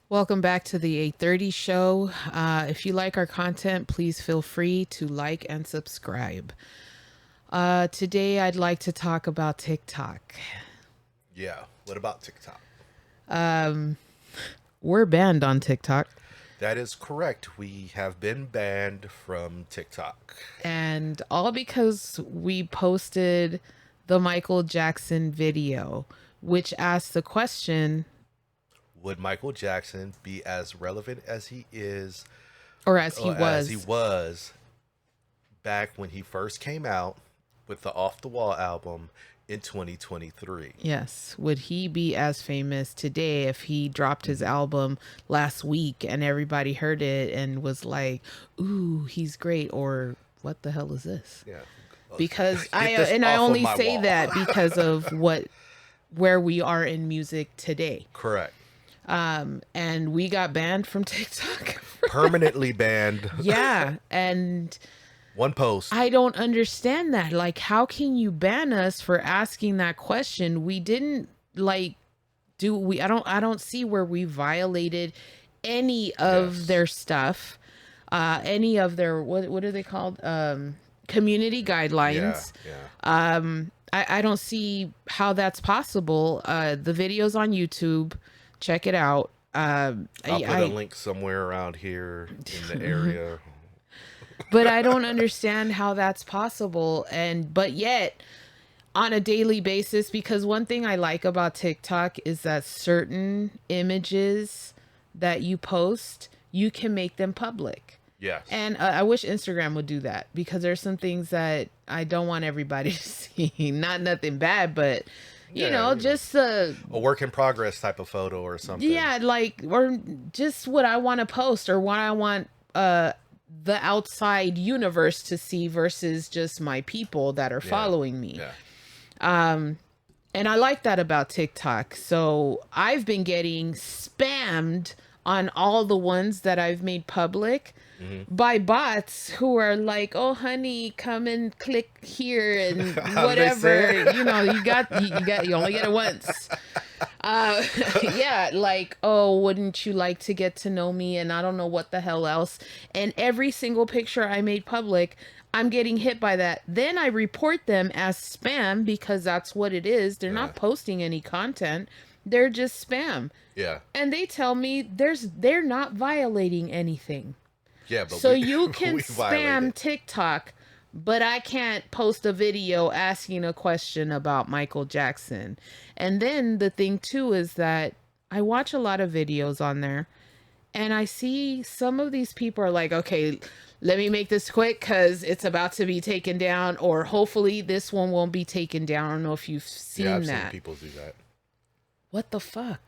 Welcome back to the 8:30 show. If you like our content, please feel free to like and subscribe. Today, I'd like to talk about TikTok. Yeah. What about TikTok? We're banned on TikTok, That is correct. We have been banned from TikTok. and all because we posted the Michael Jackson video, which asked the question, Would Michael Jackson be as relevant as he is, or as he or as he was, was back when he first came out with the Off the Wall album in 2023? yes, would he be as famous today if he dropped his album last week and everybody heard it and was like, "Ooh, he's great," or "What the hell is this?" Yeah. Because Get this I off of only my say wall. that because of where we are in music today. Correct. And we got banned from TikTok. Permanently banned. Yeah, and One post. I don't understand that. Like, how can you ban us for asking that question? We didn't like do we I don't see where we violated any of Yes. their stuff, any of their what are they called? Community Yeah. guidelines. Yeah. I don't see how that's possible. The video's on YouTube. Check it out. I'll put a link somewhere around here in the area. But I don't understand how that's possible. And but yet on a daily basis, because one thing I like about TikTok is that certain images that you post, you can make them public. Yes. And I wish Instagram would do that, because there's some things that I don't want everybody to see. Not nothing bad, but just a work in progress type of photo or something. yeah, like, or just what I want to post or what I want the outside universe to see versus just my people that are following me. Yeah. And I like that about TikTok. So I've been getting spammed on all the ones that I've made public by bots who are like, "Oh, honey, come and click here and How do they whatever." say it? You only get it once. Yeah, like, "Oh, wouldn't you like to get to know me?" And I don't know what the hell else. And every single picture I made public, I'm getting hit by that. Then I report them as spam because that's what it is. They're Yeah. not posting any content. They're just spam. Yeah. And they tell me they're not violating anything. Yeah. But So we, you can we spam violated. TikTok, but I can't post a video asking a question about Michael Jackson. And then the thing too is that I watch a lot of videos on there, and I see some of these people are like, "Okay, let me make this quick because it's about to be taken down, or hopefully this one won't be taken down." I don't know if you've Yeah, seen I've seen that. people do that. What the fuck?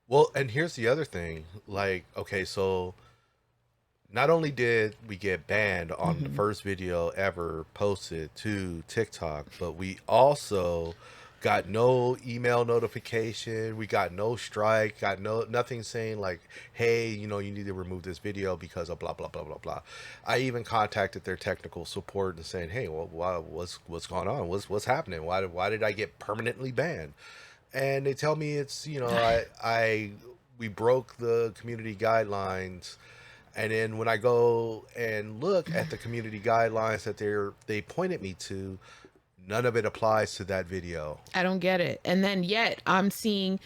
Well, and here's the other thing. Like, okay, so not only did we get banned on the first video ever posted to TikTok, but we also got no email notification. We got no strike, got nothing saying like, "Hey, you need to remove this video because of blah blah blah blah blah." I even contacted their technical support and saying, "Hey, well, what's going on? What's happening? Why did I get permanently banned?" And they tell me it's I we broke the community guidelines. And then when I go and look at the community guidelines that they pointed me to, none of it applies to that video. I don't get it. And then yet I'm seeing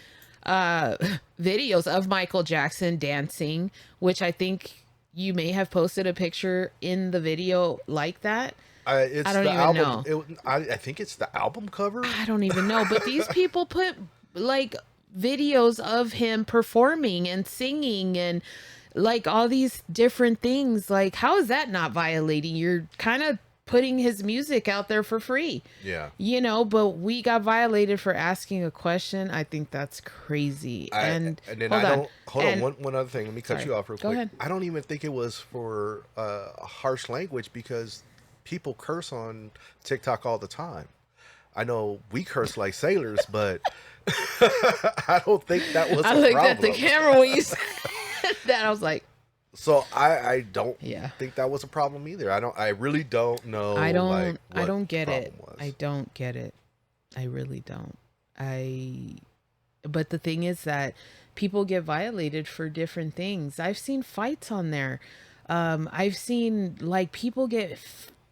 uh videos of Michael Jackson dancing, which I think you may have posted a picture in the video like that. It's I don't the even album. know. I think it's the album cover. I don't even know. But these people put like videos of him performing and singing and like all these different things. Like, how is that not violating? You're kind of putting his music out there for free. Yeah. But we got violated for asking a question. I think that's crazy. And And then hold I on. don't hold And on one other thing. Let me cut sorry. you off real Go quick. ahead. I don't even think it was for harsh language because people curse on TikTok all the time. I know we curse like sailors, but I don't think that was I a looked problem. at the camera when you said that. I was like, So I don't yeah. think that was a problem either. I really don't know. I don't like, I what don't the get it. problem was. I don't get it. I really don't. I But the thing is that people get violated for different things. I've seen fights on there. I've seen like people get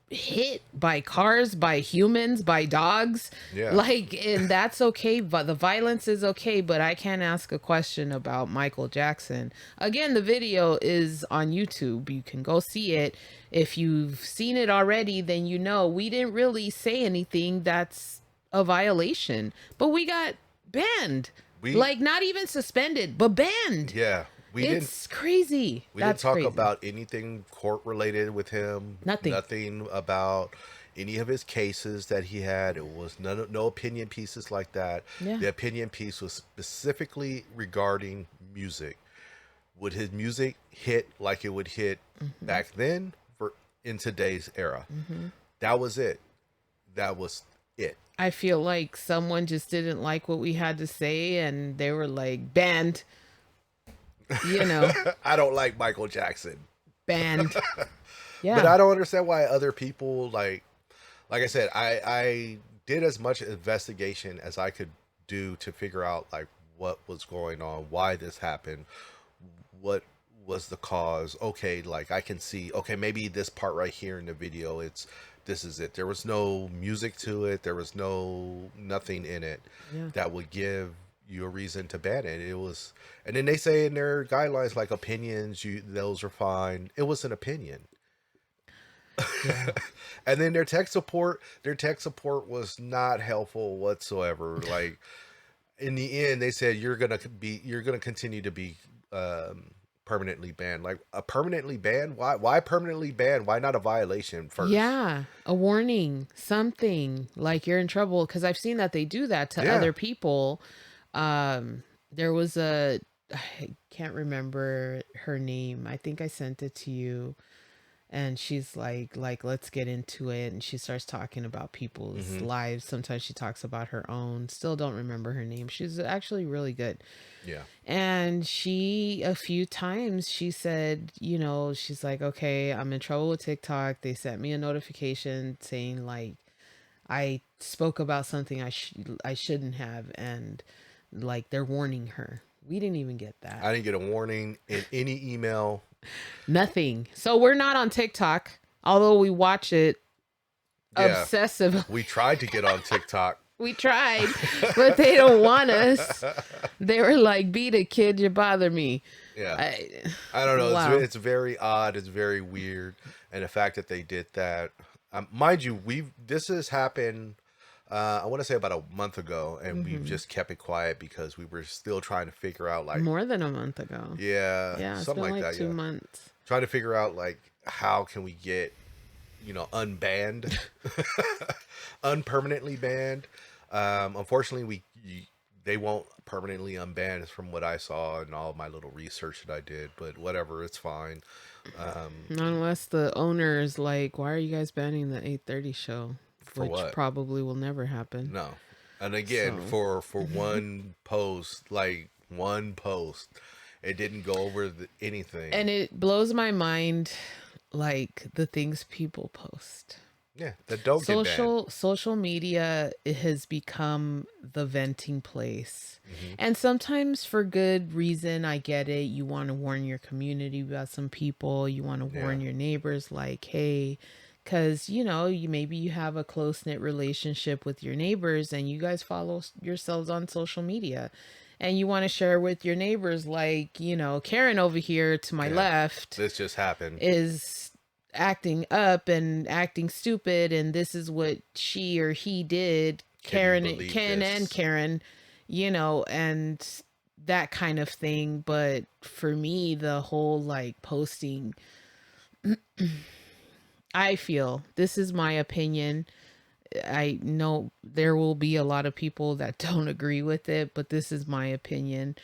hit by cars, by humans, by dogs. Yeah. Like, and that's okay, but the violence is okay, but I can't ask a question about Michael Jackson. Again, the video is on YouTube. You can go see it. If you've seen it already, then you know we didn't really say anything that's a violation, but we got banned. We Like, not even suspended, but banned. yeah, It's crazy. we didn't That's talk crazy. about anything court related with him. Nothing. Nothing about any of his cases that he had. It was no opinion pieces like that. Yeah. The opinion piece was specifically regarding music. Would his music hit like it would hit back then for in today's era? That was it. That was it. I feel like someone just didn't like what we had to say and they were like, banned, you know, I don't like Michael Jackson. banned. Yeah. But I don't understand why other people like I said, I did as much investigation as I could do to figure out like what was going on, why this happened, what was the cause. Okay, like I can see, okay, maybe this part right here in the video, this is it. There was no music to it. There was nothing in it Yeah. that would give you a reason to ban it. It was, and then they say in their guidelines like opinions, those are fine. It was an opinion. Yeah. And then their tech support was not helpful whatsoever. Like in the end, they said you're gonna continue to be permanently banned. Like a permanently banned? Why permanently banned? Why not a violation first? Yeah, a warning, something like you're in trouble. Because I've seen that they do that to Yeah. other people. There was I can't remember her name. I think I sent it to you. And she's like, let's get into it. And she starts talking about people's lives. Sometimes she talks about her own. Still don't remember her name. She's actually really good. Yeah. And she, a few times, she said, you know, she's like, okay, I'm in trouble with TikTok. They sent me a notification saying like I spoke about something I shouldn't have, and like they're warning her. We didn't even get that. I didn't get a warning in any email. Nothing. So we're not on TikTok, although we watch it Yeah. obsessive. We tried to get on TikTok. We tried, but they don't want us. They were like, "Beat it, kid, you bother me." Yeah. I don't know. Wow. It's very odd. It's very weird. And the fact that they did that, mind you, this has happened, I want to say about a month ago, and we've just kept it quiet because we were still trying to figure out like, More than a month ago. yeah, Yeah, it's something been like like that. 2 Yeah. months. Trying to figure out like, how can we get, unbanned, unpermanently banned. Unfortunately, they won't permanently unban from what I saw and all my little research that I did, but whatever, it's fine. Unless the owner is like, "Why are you guys banning the 8:30 show?" For Which what? probably will never happen. No. And again, So- for one post, like one post, it didn't go over anything. And it blows my mind, like the things people post. yeah, that don't get banned. Social media, it has become the venting place. Mhm. And sometimes for good reason. I get it. You want to warn your community about some people. You want to warn Yeah. your neighbors like, hey, because maybe you have a close-knit relationship with your neighbors and you guys follow yourselves on social media. And you want to share with your neighbors like, Karen over here to my Yeah. left This just happened. is acting up and acting stupid, and this is what she or he did. Can you believe Ken this? and Karen, and that kind of thing. But for me, the whole like posting, I feel, this is my opinion. I know there will be a lot of people that don't agree with it, but this is my opinion.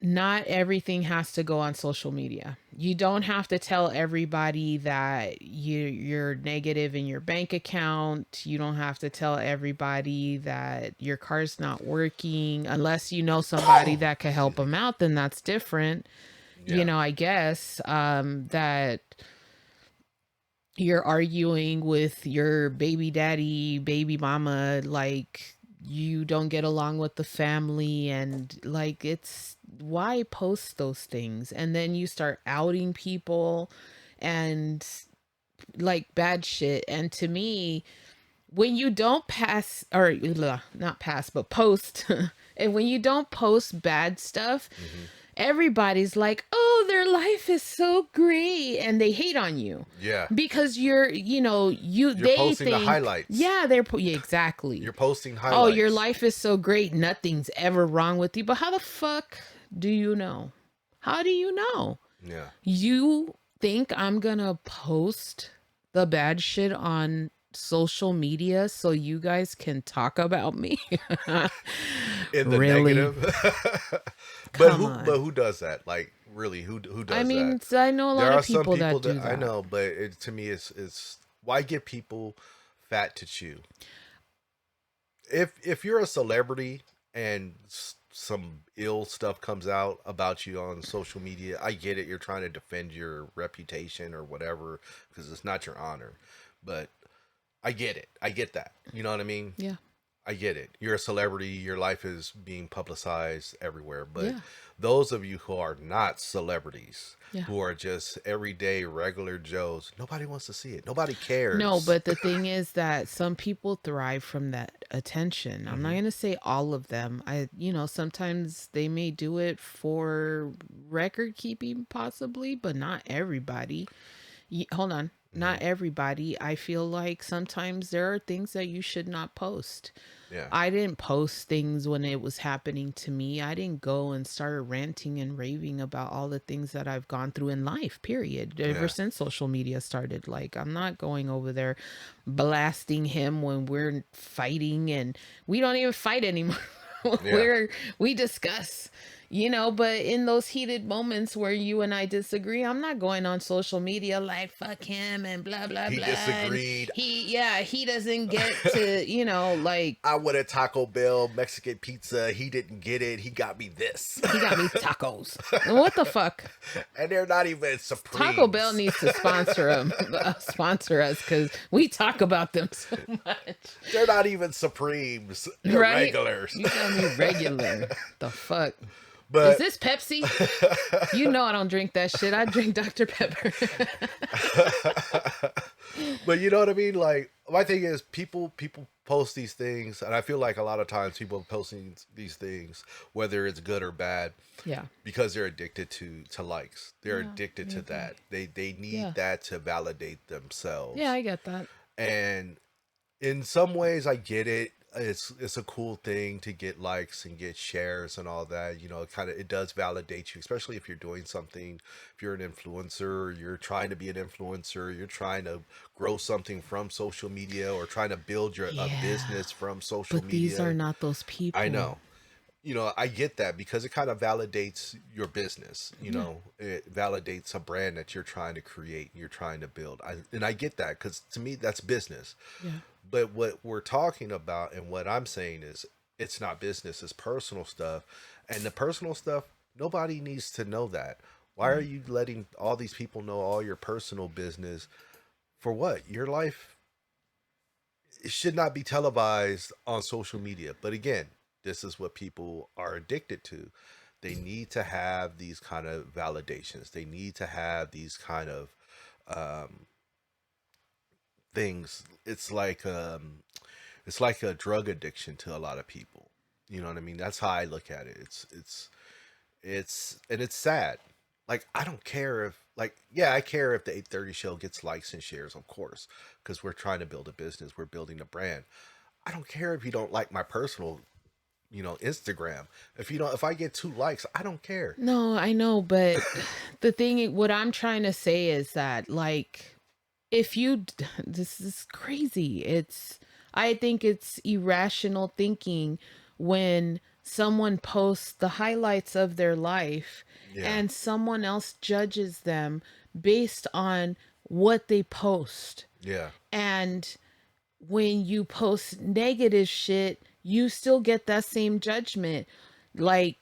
Not everything has to go on social media. You don't have to tell everybody that you're negative in your bank account. You don't have to tell everybody that your car's not working unless you know somebody that could help them out. Then that's different. Yeah. I guess that you're arguing with your baby daddy, baby mama, like, you don't get along with the family, and like, it's why post those things? And then you start outing people and like bad shit. And to me, when you don't pass, or not pass, but post, and when you don't post bad stuff, Hmm. everybody's like, oh, their life is so great, and they hate on you Yeah. because you're, You're they posting the think, highlights. yeah, yeah, exactly. You're posting Oh, your highlights. life is so great, nothing's ever wrong with you. But how the fuck do you know? How do you know? Yeah. You think I'm gonna post the bad shit on social media so you guys can talk about me? In the Really? negative. but Come who on. does that? Like really, who I does that? mean, I know a There lot of are some people people that do that I that. know, but to me it's why give people fat to chew? If you're a celebrity and some ill stuff comes out about you on social media, I get it. You're trying to defend your reputation or whatever because it's not your honor. But I get it. I get that. You know what I mean? Yeah. I get it. You're a celebrity. Your life is being publicized everywhere. But Yeah. those of you who are not celebrities, Yeah. who are just everyday regular Joes, nobody wants to see it. Nobody No, cares. but the thing is that some people thrive from that attention. I'm not Hmm. going to say all of them. Sometimes they may do it for record keeping, possibly, but not everybody. Hold on. Hmm. Not everybody. I feel like sometimes there are things that you should not post. Yeah. I didn't post things when it was happening to me. I didn't go and start ranting and raving about all the things that I've gone through in life, period. Ever Yeah. since social media started, like, I'm not going over there blasting him when we're fighting, and we don't even fight anymore. Yeah. We discuss, but in those heated moments where you and I disagree, I'm not going on social media like fuck him and blah blah He blah, and disagreed. he doesn't get to, like, I wanted Taco Bell Mexican pizza. He didn't get it. He got me this. he got me tacos. What the fuck? And they're not even Taco Bell Supremes. needs to sponsor us, because we talk about them so much. They're not even Supremes. They're Right? regulars. You got me regular. The fuck? Is But this Pepsi? You know I don't drink that shit. I drink Dr. Pepper. but you know what I mean? Like my thing is people post these things and I feel like a lot of times people are posting these things, whether it's good or bad, Yeah. because they're addicted to likes. They're Yeah, addicted I to agree. that. They need Yeah. that to validate Yeah, themselves. I get that. And in some ways I get it. It's a cool thing to get likes and get shares and all that. It does validate you, especially if you're doing something. If you're an influencer, you're trying to be an influencer, you're trying to grow something from social media or trying to build your a Yeah. business from social But these are media. not those I people. know. I get that because it kind of validates your business. Yeah. It validates a brand that you're trying to create, you're trying to build. And I get that because to me, that's business. Yeah. But what we're talking about and what I'm saying is it's not business, it's personal stuff. And the personal stuff, nobody needs to know that. Why are Right. you letting all these people know all your personal business? For what? Your life, it should not be televised on social media. But again, this is what people are addicted to. They need to have these kind of validations. They need to have these kind of um, things. It's like a drug addiction to a lot of people. You know what I mean? That's how I look at it. And it's sad. Like I don't care if yeah, I care if the 830 show gets likes and shares, of course, because we're trying to build a business, we're building a brand. I don't care if you don't like my personal, Instagram. If I get 2 likes, I don't care. No, I know, but what I'm trying to say is that, like, if you, this is crazy. I think it's irrational thinking when someone posts the highlights of their life Yeah. and someone else judges them based on what they post. Yeah. And when you post negative shit, you still get that same judgment. Like,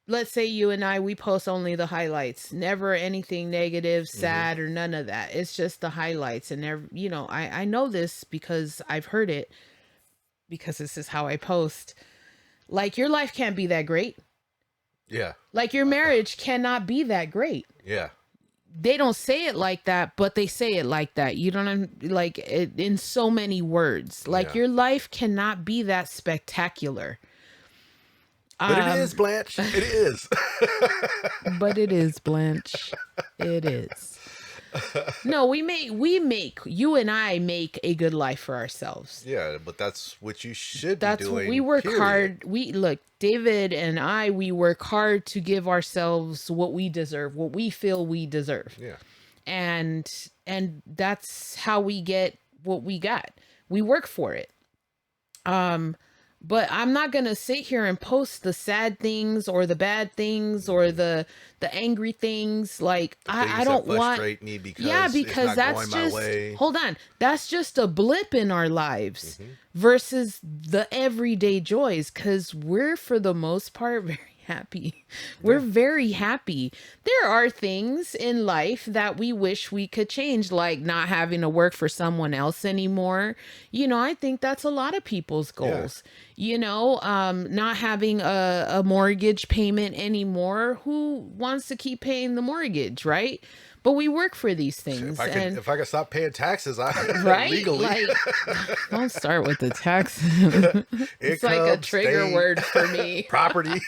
let's say you and I, we post only the highlights, never anything negative, Hmm. sad, or none of that. It's just the highlights. And I know this because I've heard it. because this is how I post. Like, your life can't be that great. Yeah. Like, your marriage cannot be that great. Yeah. They don't say it like that, but they say it like that. You don't like it in so many words. Like, Yeah. your life cannot be that spectacular. But it is, Blanche. It is. But it is, Blanche. It is. No, we make you and I make a good life for ourselves. Yeah, but that's what you should That's be what doing. we work period. hard. We look, David and I, we work hard to give ourselves what we deserve, what we feel we deserve. Yeah. And that's how we get what we got. We work for it. But I'm not gonna sit here and post the sad things or the bad things or the angry things. Like, I Things don't that want. frustrate me because Yeah, it's because not that's going my just, way. hold on, that's just a blip in our lives versus the everyday joys, because we're, for the most part, very happy. We're very happy. There are things in life that we wish we could change, like not having to work for someone else anymore. You know, I think that's a lot of people's goals. You know, not having a mortgage payment anymore. Who wants to keep paying the mortgage, right? But we work for these things. If I could stop paying taxes, Right? legally. Like, don't start with the taxes. It's like a Income, trigger state, word for me. property.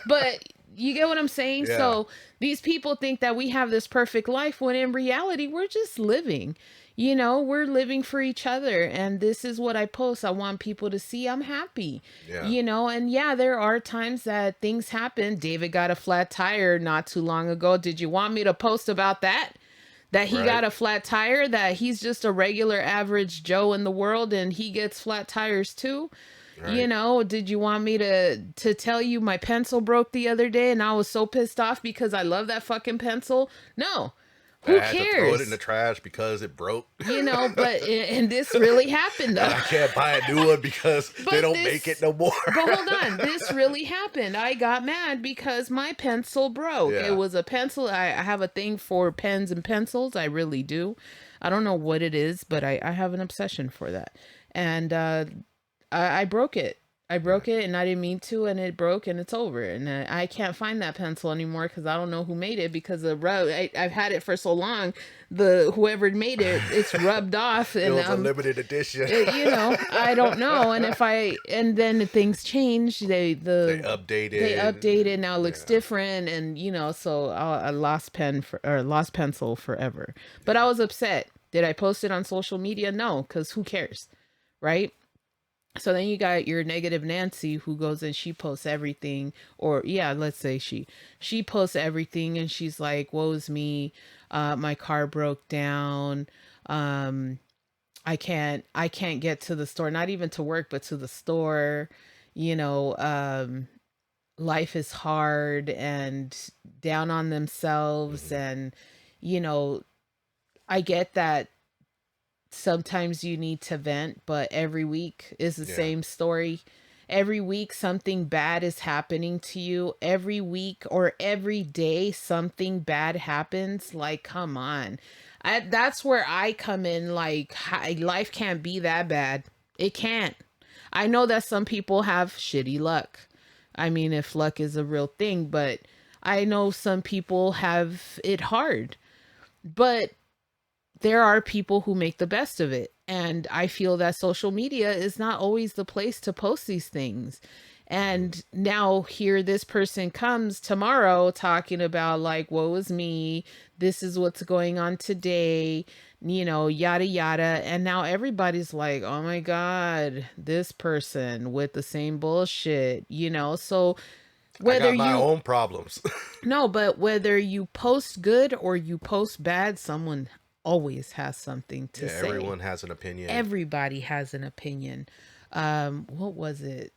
But you get what I'm saying? Yeah. So these people think that we have this perfect life when in reality, we're just living. You know, we're living for each other. And this is what I post. I want people to see I'm happy. Yeah. You know, and yeah, there are times that things happen. David got a flat tire not too long ago. Did you want me to post about that? That he Right. got a flat tire, that he's just a regular average Joe in the world and he gets flat tires too? You Right. know, did you want me to tell you my pencil broke the other day and I was so pissed off because I love that fucking pencil? No. Who I had to throw it cares? in the trash because it broke. You know, but and this really happened though. I can't buy a new one because they But don't this- make it no more. But hold on, this really happened. I got mad because my pencil broke. Yeah. It was a pencil. I have a thing for pens and pencils. I really do. I don't know what it is, but I have an obsession for that. And I broke it. I broke it and I didn't mean to, and it broke and it's over. And I can't find that pencil anymore because I don't know who made it, because the rub, I've had it for so long. Whoever made it, it's rubbed off. It And was a limited edition. you know, I don't know. And then things change. They updated. Now it looks different. And, you know, so I lost lost pencil forever. But I was upset. Did I post it on social media? No, because who cares? Right? So then you got your negative Nancy, who goes and she posts everything, or yeah, let's say she posts everything and she's like, woe's me. My car broke down. I can't get to the store, not even to work, but to the store. You know, life is hard, and down on themselves. And, you know, I get that sometimes you need to vent, but every week is the same story. Every week something bad is happening to you. Every week or every day something bad happens. Like, come on. That's where I come in. Like, life can't be that bad. It can't. I know that some people have shitty luck. I mean, if luck is a real thing, but I know some people have it hard. But there are people who make the best of it. And I feel that social media is not always the place to post these things. And now here this person comes tomorrow talking about like, woe is me. This is what's going on today, you know, yada, yada. And now everybody's like, oh my God, this person with the same bullshit, you know? So whether I got my own problems. no, but whether you post good or you post bad, someone always has something to say. Everyone has an opinion. Everybody has an opinion. What was it?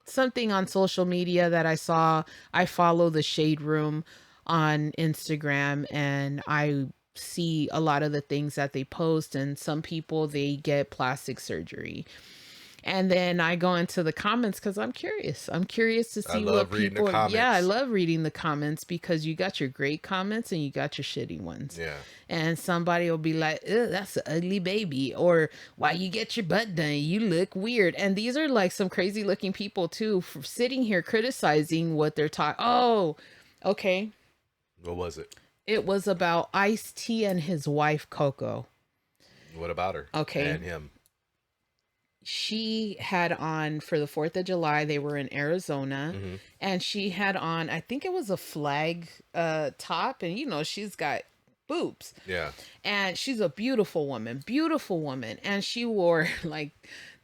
Something on social media that I saw. I follow the Shade Room on Instagram, and I see a lot of the things that they post. And some people, they get plastic surgery. And then I go into the comments because I'm curious. I'm curious to I see what love reading the people. Yeah, I comments. love reading the comments because you got your great comments and you got your shitty ones. Yeah. And somebody will be like, "Ugh, that's an ugly baby," or "Why you get your butt done? You look weird." And these are like some crazy looking people too, for sitting here criticizing what they're talking. Oh, okay. What was it? It was about Ice T and his wife Coco. What about her Okay. and him? She had on for the 4th of July, they were in Arizona, Hmm. and she had on, I think it was a flag top, and you know, she's got boobs. Yeah. And she's a beautiful woman, and she wore like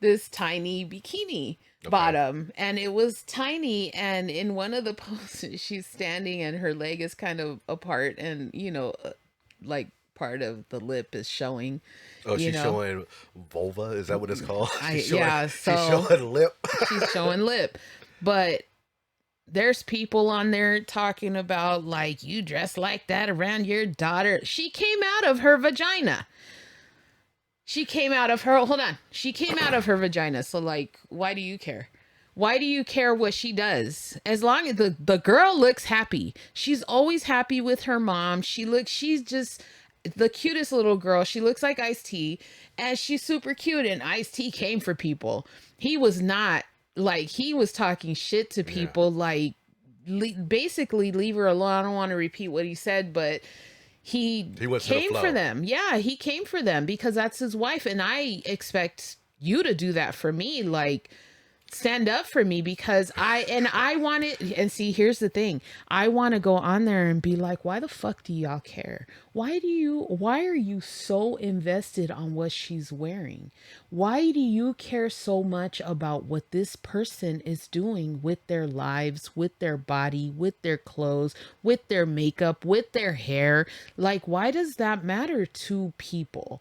this tiny bikini Okay. bottom, and it was tiny, and in one of the poses she's standing and her leg is kind of apart, and you know, like part of the lip is showing, Oh, you she's know. showing vulva. Is that what it's called? I She's showing. Yeah, She's so showing lip. she's showing lip. But there's people on there talking about like, you dress like that around your daughter. She came out of her vagina. She came out of her, hold on. She came out of her vagina. So like, why do you care? Why do you care what she does? As long as the girl looks happy. She's always happy with her mom. She's just the cutest little girl. She looks like Ice-T, and she's super cute, and Ice-T came for people. He was not, like, he was talking shit to Yeah. people, like, basically leave her alone. I don't want to repeat what he said, but he He went to the came for flow. them. Yeah, he came for them because that's his wife, and I expect you to do that for me. Like, stand up for me, because I want it. And see, here's the thing, I want to go on there and be like, why the fuck do y'all care? Why are you so invested on what she's wearing? Why do you care so much about what this person is doing with their lives, with their body, with their clothes, with their makeup, with their hair? Like, why does that matter to people?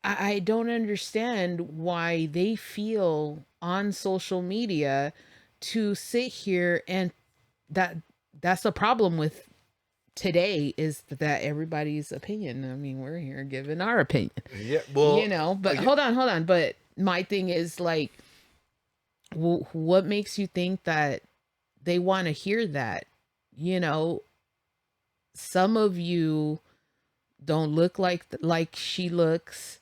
I don't understand why they feel on social media to sit here, and that that's the problem with today, is that everybody's opinion. I mean, we're here giving our opinion, Yeah. you Well. know. But Yeah. hold on. But my thing is like, what makes you think that they want to hear that? You know, some of you don't look like she looks,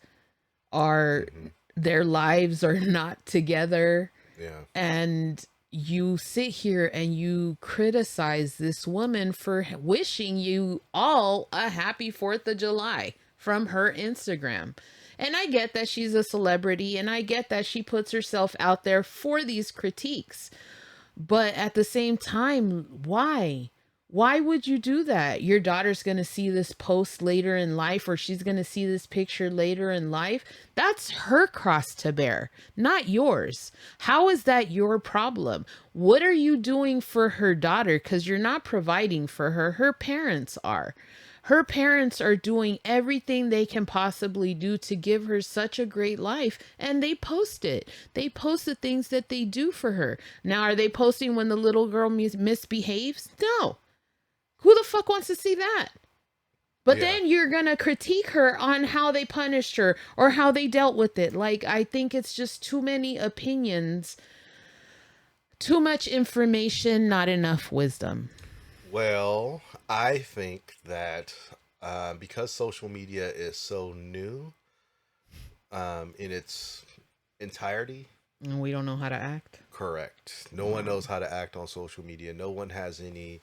are Hmm. their lives are not together, Yeah. and you sit here and you criticize this woman for wishing you all a happy 4th of July from her Instagram. And I get that she's a celebrity, and I get that she puts herself out there for these critiques, but at the same time, why? Why would you do that? Your daughter's going to see this post later in life, or she's going to see this picture later in life. That's her cross to bear, not yours. How is that your problem? What are you doing for her daughter? Because you're not providing for her. Her parents are. Her parents are doing everything they can possibly do to give her such a great life, and they post it. They post the things that they do for her. Now, are they posting when the little girl misbehaves? No. Who the fuck wants to see that? But Yeah. then you're going to critique her on how they punished her or how they dealt with it. Like, I think it's just too many opinions, too much information, not enough wisdom. Well, I think that because social media is so new in its entirety, And we don't know how to act. correct. No one knows how to act on social media. No one has any.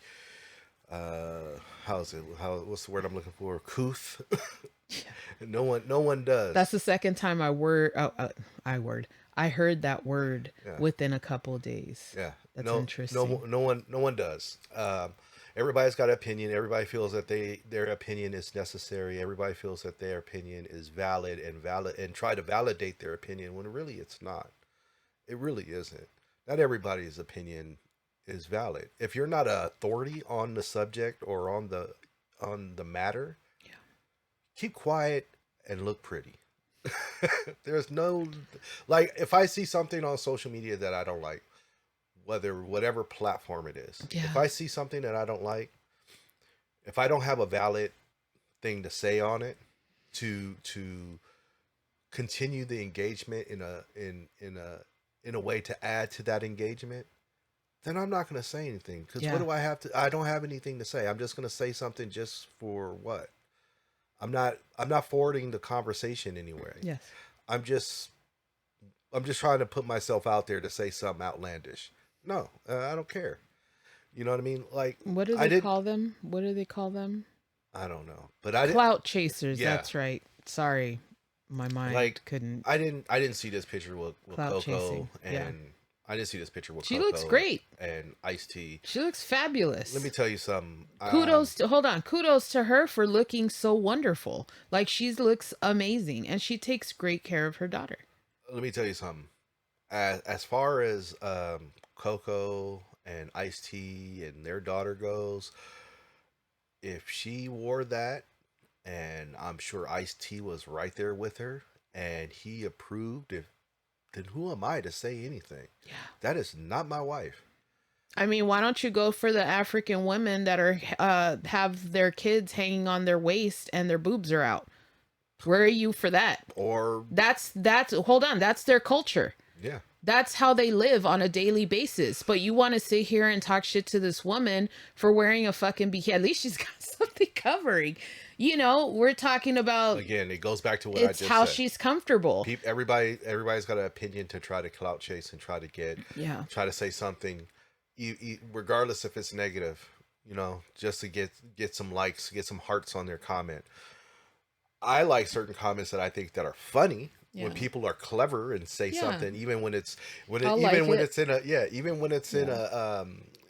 How is it? What's the word I'm looking for? Couth. No one. No one does. That's the second time I heard that word Yeah. within a couple of days. Yeah. That's No. interesting. No one. No one does. Everybody's got an opinion. Everybody feels that their opinion is necessary. Everybody feels that their opinion is valid and try to validate their opinion when really it's not. It really isn't. Not everybody's opinion is valid. If you're not an authority on the subject or on the matter, Yeah. keep quiet and look pretty. There's no, like, if I see something on social media that I don't like, whatever platform it is, if Yeah. I see something that I don't like, if I don't have a valid thing to say on it to continue the engagement in in a way to add to that engagement, then I'm not going to say anything. Because what Yeah. do I have to? I don't have anything to say. I'm just going to say something just for what? I'm not forwarding the conversation anywhere. Yes. I'm just I'm just trying to put myself out there to say something outlandish. No, I don't care. You know what I mean? Like What do I they did. call them? What do they call them? I don't know, but I did. Clout chasers. Yeah, That's right. Sorry, my mind like couldn't. I didn't see this picture with Clout Coco chasing. Yeah. and I didn't see this picture with She looks Coco great. and Ice T. She looks fabulous. Let me tell you something. Kudos to her for looking so wonderful. Like she looks amazing and she takes great care of her daughter. Let me tell you something. As far as Coco and Ice T and their daughter goes, if she wore that, and I'm sure Ice T was right there with her, and he approved, if then who am I to say anything? Yeah. That is not my wife. I mean, why don't you go for the African women that are have their kids hanging on their waist and their boobs are out? Where are you for that? Or That's hold on, that's their culture. yeah, That's how they live on a daily basis. But you want to sit here and talk shit to this woman for wearing a fucking bikini. At least she's got something covering. You know, we're talking about again, it goes back to what I it's just how said. she's comfortable. Everybody's got an opinion to try to clout chase and try to get, Yeah. try to say something, regardless if it's negative, just to get some likes, get some hearts on their comment. I like certain comments that I think that are funny when Yeah. people are clever and say Yeah. something, even when it's I'll like even when it. it's in a even when it's Yeah.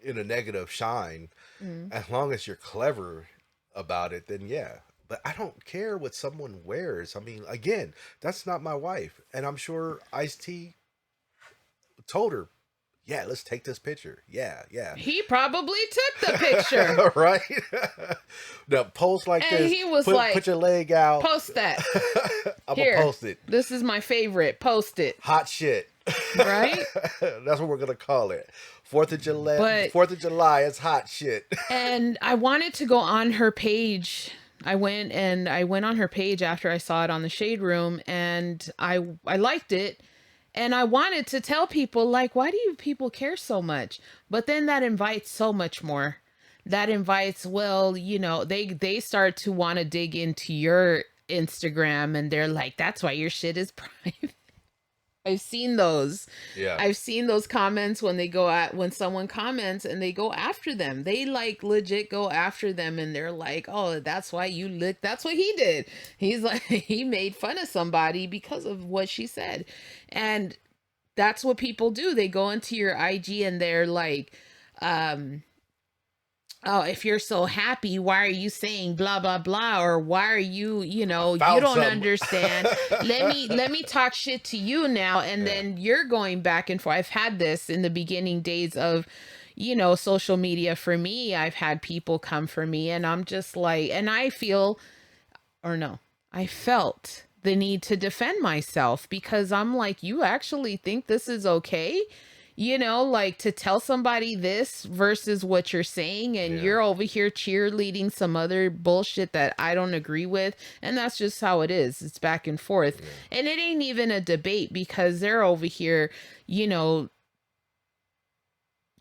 in a negative shine. Mm. As long as you're clever about it, then yeah. But I don't care what someone wears. I mean, again, that's not my wife, and I'm sure Ice T told her, "Yeah, let's take this picture." Yeah, yeah. He probably took the picture. Right? Now post like And this. he was put, like, put your leg out. Post that. I'm Here. gonna post it. This is my favorite. Post it. Hot shit. Right? That's what we're gonna call it. 4th of July. But- 4th of July is hot shit. And I wanted to go on her page. I went on her page after I saw it on the Shade Room, and I liked it. And I wanted to tell people, like, why do you people care so much? But then that invites so much more. That invites, well, they start to want to dig into your Instagram, and they're like, that's why your shit is private. I've seen those. Yeah. I've seen those comments when someone comments and they go after them. They like legit go after them, and they're like, "Oh, that's why you look. That's what he did. He's like he made fun of somebody because of what she said." And that's what people do. They go into your IG and they're like, oh, if you're so happy, why are you saying blah blah blah? Or why are you, you don't some. understand. let me talk shit to you now. And then you're going back and forth. I've had this in the beginning days of, social media. For me, I've had people come for me, and I'm just like, and I felt the need to defend myself, because I'm like, you actually think this is okay? Like to tell somebody this versus what you're saying, and Yeah. you're over here cheerleading some other bullshit that I don't agree with. And that's just how it is. It's back and forth. Yeah. And it ain't even a debate, because they're over here,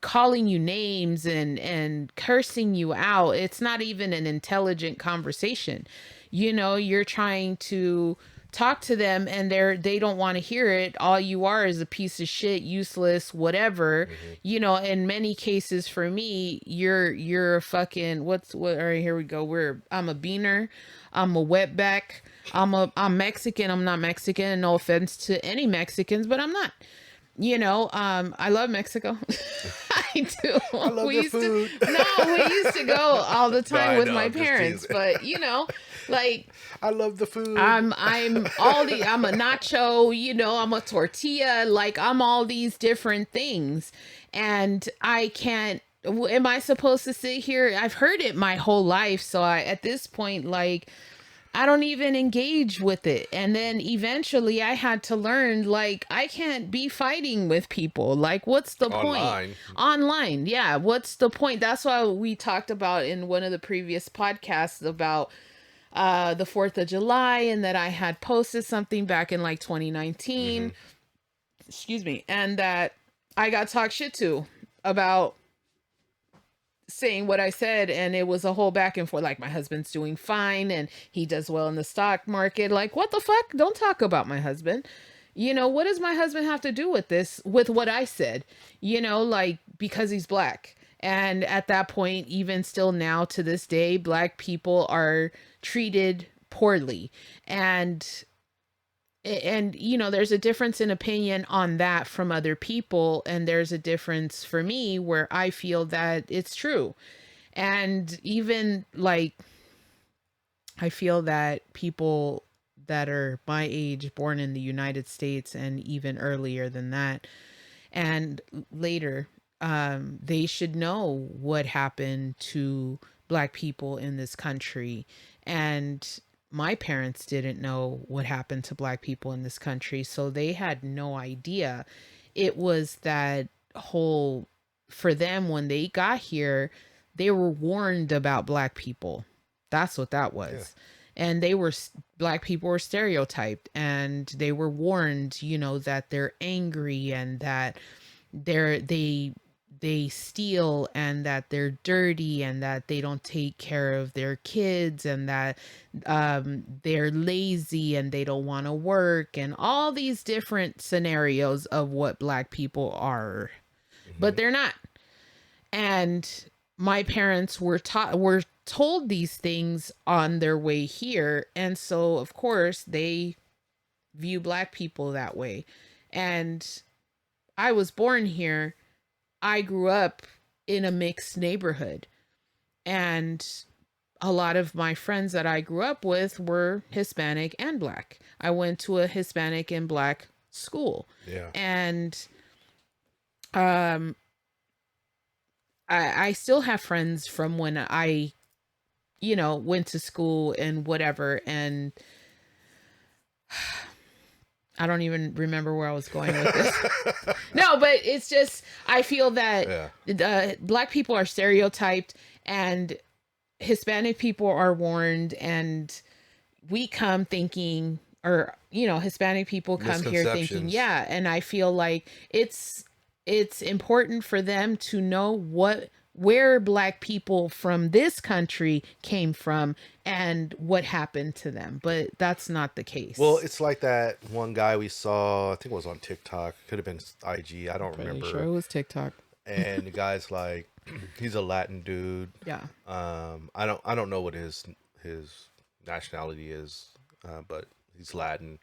calling you names and cursing you out. It's not even an intelligent conversation. You're trying to talk to them, and they don't want to hear it. All you are is a piece of shit, useless, whatever. In many cases for me, you're a fucking all right, here we go. I'm a beaner, I'm a wetback, I'm Mexican, I'm not Mexican. No offense to any Mexicans, but I'm not. I love Mexico. I do. I love their food. We used to go all the time I with know, my I'm just parents, teasing. but like I love the food. I'm I'm a nacho, I'm a tortilla, like I'm all these different things. And I can't, am I supposed to sit here? I've heard it my whole life. So at this point, like, I don't even engage with it. And then eventually I had to learn, like, I can't be fighting with people. Like, what's the point? Online. Yeah. What's the point? That's why we talked about in one of the previous podcasts about the 4th of July, and that I had posted something back in like 2019. excuse me, and that I got talked shit to about saying what I said, and it was a whole back and forth. Like, my husband's doing fine and he does well in the stock market. Like, what the fuck? Don't talk about my husband. You know, what does my husband have to do with this, with what I said? You know, like, because he's black. And at that point, even still now to this day, black people are treated poorly. And you know, there's a difference in opinion on that from other people, and there's a difference for me where I feel that it's true. And even like, I feel that people that are my age, born in the United States and even earlier than that and later, they should know what happened to black people in this country. And my parents didn't know what happened to black people in this country, so they had no idea. It was that whole, for them, when they got here, they were warned about black people. That's what that Yeah. was. And they were, black people were stereotyped, and they were warned, you know, that they're angry and that they steal and that they're dirty and that they don't take care of their kids and that they're lazy and they don't want to work, and all these different scenarios of what black people are, Hmm. but they're not. And my parents were told these things on their way here, and so of course they view black people that way. And I was born here. I grew up in a mixed neighborhood, and a lot of my friends that I grew up with were Hispanic and black. I went to a Hispanic and black school. Yeah. And um I still have friends from when I, you know, went to school and whatever. And I don't even remember where I was going with this. No, but it's just, I feel that Yeah. black people are stereotyped and Hispanic people are warned, and we come thinking, or you know, Hispanic people come here thinking, Misconceptions. yeah. And I feel like it's important for them to know where black people from this country came from and what happened to them, but that's not the Well, case. it's like that one guy we saw, I think it was on TikTok, could have been IG, I don't Pretty sure remember. it was TikTok. And the guy's like, he's a Latin dude. Yeah. I don't know what his nationality is, but he's Latin,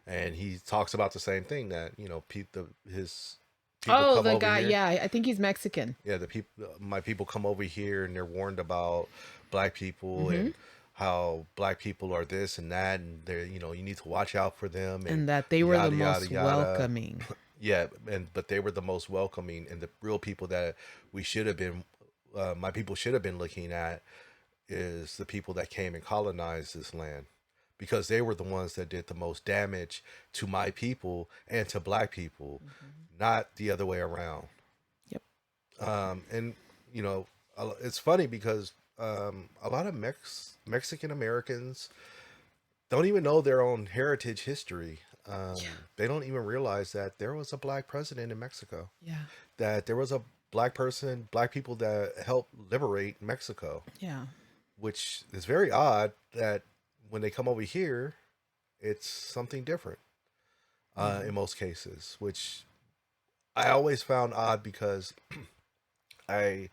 and he talks about the same thing that his people Oh, come the over guy, here. yeah, I think he's Mexican. Yeah, the people, my people come over here, and they're warned about black people Hmm. and how black people are this and that, and they're you need to watch out for them and And that they were the yada yada most yada. welcoming. Yeah, but they were the most welcoming, and the real people that we should have been, my people should have been looking at, is the people that came and colonized this land, because they were the ones that did the most damage to my people and to black people, Hmm. not the other way around. Yep. And it's funny because a lot of Mexican Americans don't even know their own heritage history. Yeah. They don't even realize that there was a black president in Mexico, Yeah. that there was a black people that helped liberate Mexico, Yeah. which is very odd that when they come over here, it's something different Yeah. in most cases, which I always found odd because I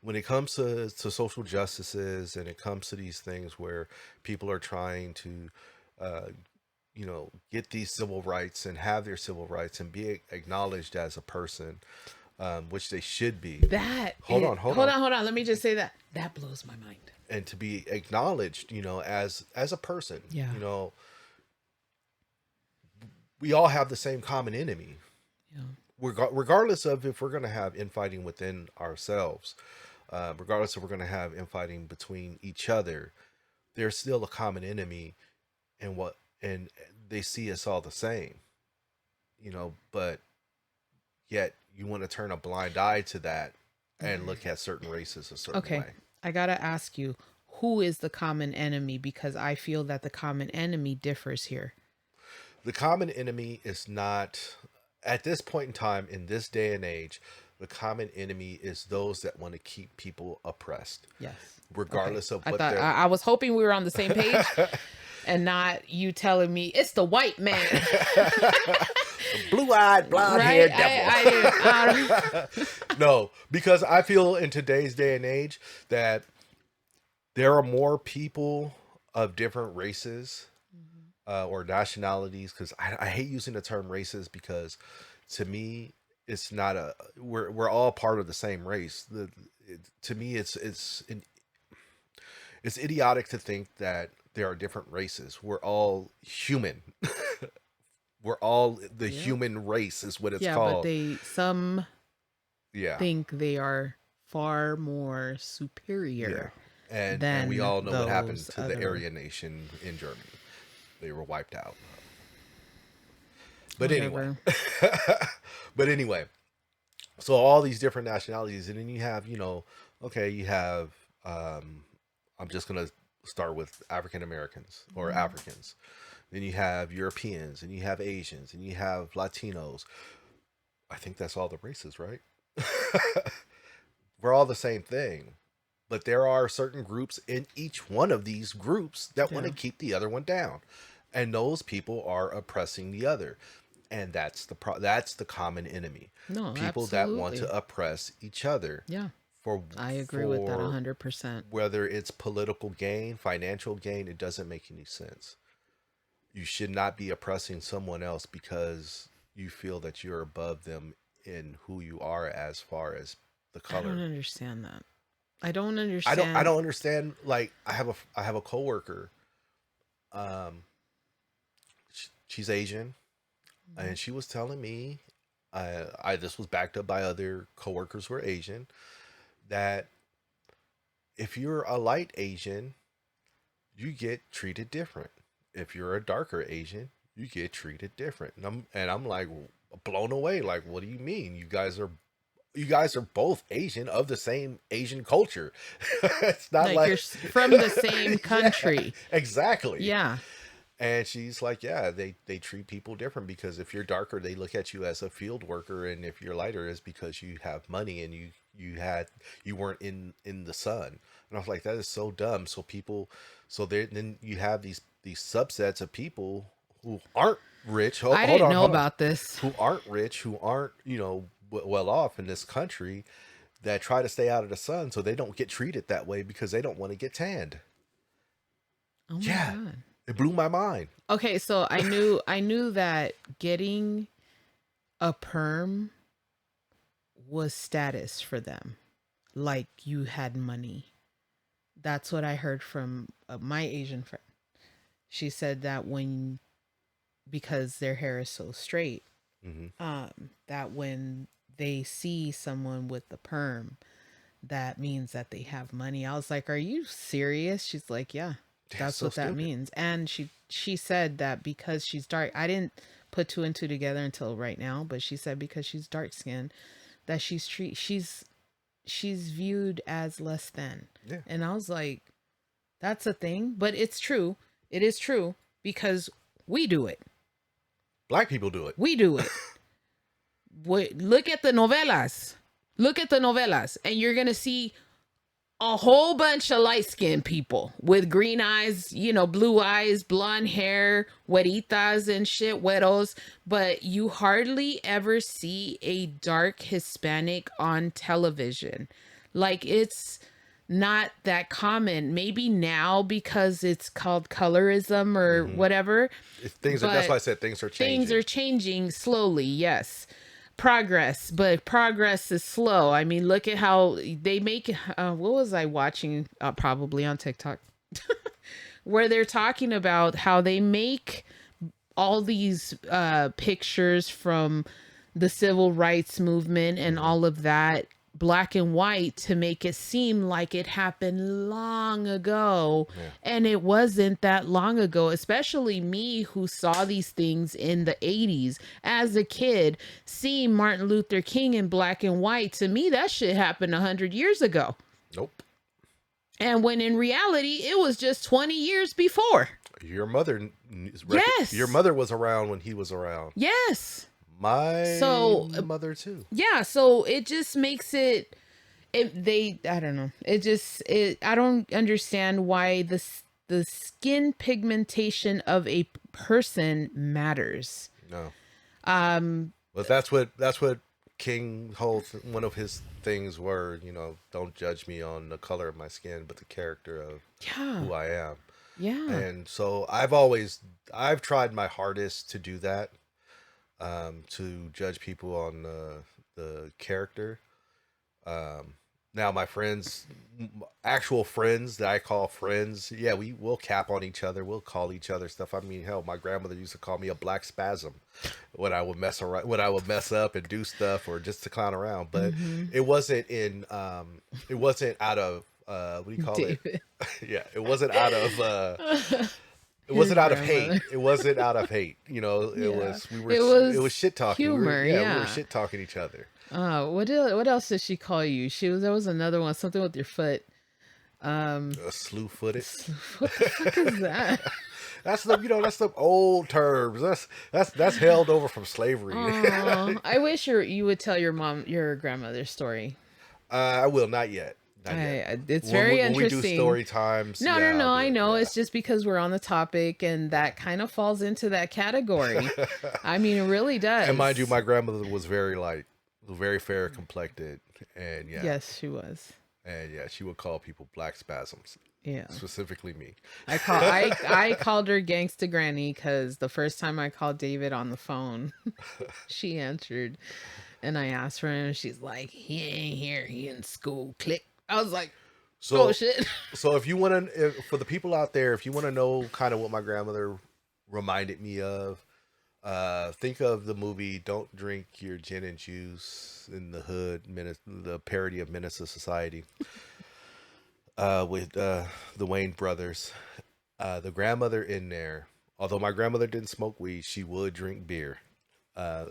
when it comes to social justices and it comes to these things where people are trying to uh, get these civil rights and have their civil rights and be acknowledged as a person, which they should be. That Hold is, on, hold hold on. on, hold on. Let me just say that blows my mind. And to be acknowledged, as a person, Yeah. we all have the same common enemy, Yeah. regardless of if we're going to have infighting within ourselves, regardless if we're going to have infighting between each other. There's still a common enemy, and they see us all the same, but yet you want to turn a blind eye to that and look at certain races a certain Okay. way. I gotta ask you, who is the common enemy? Because I feel that the common enemy differs here. The common enemy is not at this point in time, in this day and age, the common enemy is those that want to keep people oppressed, Yes. regardless of I what thought they're. I was hoping we were on the same page and not you telling me it's the white man. Blue-eyed, blonde-haired Right? devil. No, because I feel in today's day and age that there are more people of different races or nationalities. Because I hate using the term races because, to me, it's not a. We're all part of the same race. To me, it's idiotic to think that there are different races. We're all human. We're all the Yep. human race is what it's Yeah, but called. some Yeah. think they are far more Yeah. superior And we than all know what happened those to the other Aryan nation in Germany. They were wiped out. But whatever. anyway, so all these different nationalities, and then you have, okay, you have I'm just gonna start with African Americans or Mhm. Africans. Then you have Europeans, and you have Asians, and you have Latinos. I think that's all the races, right? We're all the same thing. But there are certain groups in each one of these groups that want to Yeah. keep the other one down. And those people are oppressing the other. And that's the common enemy. No, People that want absolutely. to oppress each other Yeah, for I agree with that for 100%. whether it's political gain, financial gain, it doesn't make any sense. You should not be oppressing someone else because you feel that you're above them in who you are as far as the I don't color. understand that. I don't I understand. don't understand. Like I have a coworker. Um, she's Asian, Mhm. and she was telling me, I this was backed up by other coworkers who are Asian, that if you're a light Asian, you get treated different. If you're a darker Asian, you get treated different. And I'm like blown away. Like, what do you mean? You guys are both Asian of the same Asian culture. It's not Like like you're from the same yeah, country. exactly. Yeah. And she's like, yeah, they treat people different because if you're darker, they look at you as a field worker, and if you're lighter, is because you have money and you weren't in the sun. And I was like, that is so dumb. So then you have these subsets of people who aren't rich. I Hold didn't on, know hold on. about this. Who aren't rich, who aren't well off in this country, that try to stay out of the sun so they don't get treated that way because they don't want to get tanned. Oh my Yeah, god. it blew my mind. Okay, so I knew that getting a perm was status for them. Like you had money. That's what I heard from my Asian friend. She said that when because their hair is so straight, Hmm. that when they see someone with the perm, that means that they have money. I was like, "Are you serious?" She's like, "Yeah, That's that's so what that stupid. means." And she said that because she's dark. I didn't put two and two together until right now, but she said because she's dark skinned that she's viewed as less than. Yeah. And I was like, that's a thing, but it's true. It is true because we do it. Black people do it. We do it. Look at the novelas. Look at the novelas, and you're gonna see a whole bunch of light skinned people with green eyes, blue eyes, blonde hair, güeritas and shit, güeros. But you hardly ever see a dark Hispanic on television. Like it's not that common. Maybe now because it's called colorism or Hmm. whatever, That's why but I said things are things changing. are changing slowly, yes. Progress, but progress is slow. I mean, look at how they make what was I watching, probably on TikTok, where they're talking about how they make all these pictures from the civil rights movement and Hmm. all of that black and white to make it seem like it happened long ago, Yeah. and it wasn't that long ago. Especially me, who saw these things in the 80s as a kid, seeing Martin Luther King in black and white, to me that shit happened 100 years ago, Nope. and when in reality it was just 20 years before. Your mother Yes. your mother was around when he was around. Yes. My So mother too. yeah, so it just makes it, I don't know, I don't understand why the skin pigmentation of a person matters. No. Um, But that's what King holds. One of his things were, don't judge me on the color of my skin, but the character of yeah, who I am. yeah. And so I've tried my hardest to do that, to judge people on the character. Um, Now my friends, actual friends that I call friends, yeah, we will cap on each other. We'll call each other stuff. I mean, hell, my grandmother used to call me a black spasm when I would mess around, when I would mess up and do stuff or just to clown around. But Hmm. it wasn't it wasn't out of what do you call it? David. Yeah, it wasn't out of it His wasn't out of hate. grandmother. It wasn't out of hate. It Yeah, was it it was was shit talking. humor. We were Yeah. shit talking each other. What else did she call you? There was another one, something with your foot. Um, Slew footed. what the fuck is that? That's the old terms. That's held over from slavery. Oh, I wish you would tell your grandmother's story. I will not yet. Not yet. It's very When we do interesting. story times, No, yeah, no, no. I'll do I it. know. Yeah. It's just because we're on the topic, and that kind of falls into that category. I mean, it really does. And mind you, my grandmother was very fair complected, and yeah, Yes, she was. and yeah, she would call people black spasms, Yeah. specifically me. I called her Gangsta Granny because the first time I called David on the phone, she answered, and I asked for him, and she's like, "He ain't here. He in school." Click. I was like, So, "Oh shit." so if you want to, for the people out there, if you want to know kind of what my grandmother reminded me of, think of the movie "Don't Drink Your Gin and Juice in the Hood," the parody of Menace to Society, with the Wayne brothers. The grandmother in there, although my grandmother didn't smoke weed, she would drink beer. Uh,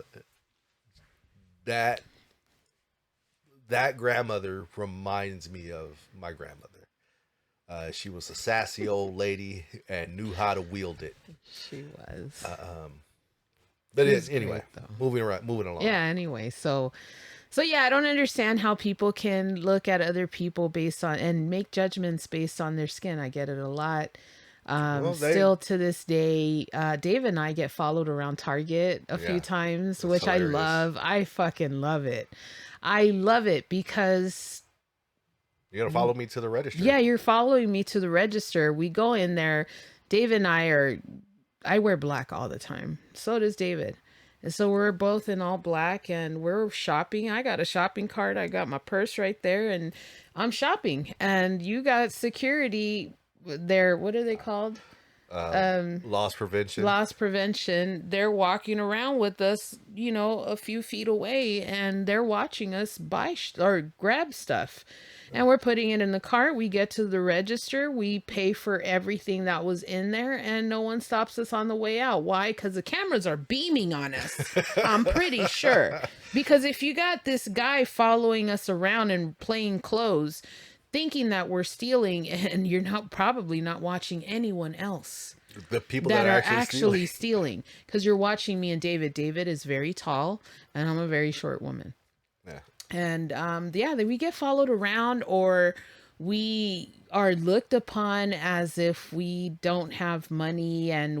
that that grandmother reminds me of my grandmother. She was a sassy old lady and knew how to wield it. She was. But It was anyway, great, though. moving along. Yeah, anyway, so yeah, I don't understand how people can look at other people based on and make judgments based on their skin. I get it a lot. Well, Still to this day, Dave and I get followed around Target a few Yeah, times, that's which I hilarious. love. I fucking love it. I love it because You're gonna follow me to the register. yeah, you're following me to the register. We go in there. Dave and I wear black all the time. So does David. And so we're both in all black and we're shopping. I got a shopping cart. I got my purse right there and I'm shopping. And you got security there. What are they called? Loss prevention. Loss prevention. They're walking around with us, a few feet away and they're watching us buy or grab stuff. And we're putting it in the cart. We get to the register. We pay for everything that was in there, and no one stops us on the way out. Why? Because the cameras are beaming on us. I'm pretty sure. Because if you got this guy following us around and playing clothes, thinking that we're stealing, and you're probably not watching anyone else The people that that are are actually stealing, because you're watching me and David. David is very tall, and I'm a very short woman. Yeah. And yeah, we get followed around, or we are looked upon as if we don't have money, and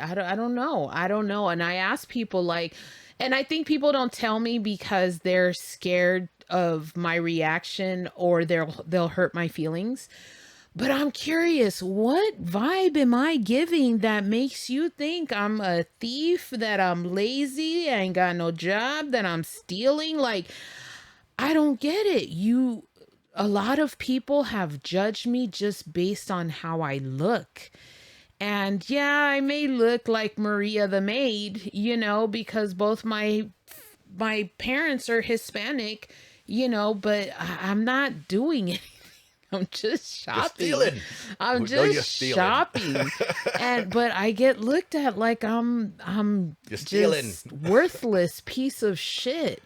I don't know. And I ask people and I think people don't tell me because they're scared of my reaction, or they'll hurt my feelings. But I'm curious, what vibe am I giving that makes you think I'm a thief, that I'm lazy, I ain't got no job, that I'm stealing? I don't get it. A lot of people have judged me just based on how I look. And yeah, I may look like Maria the maid, because both my parents are Hispanic, but I'm not doing it. I'm just shopping. stealing. I'm We know you're just stealing. shopping. But I get looked at like I'm You're stealing. just worthless piece of shit.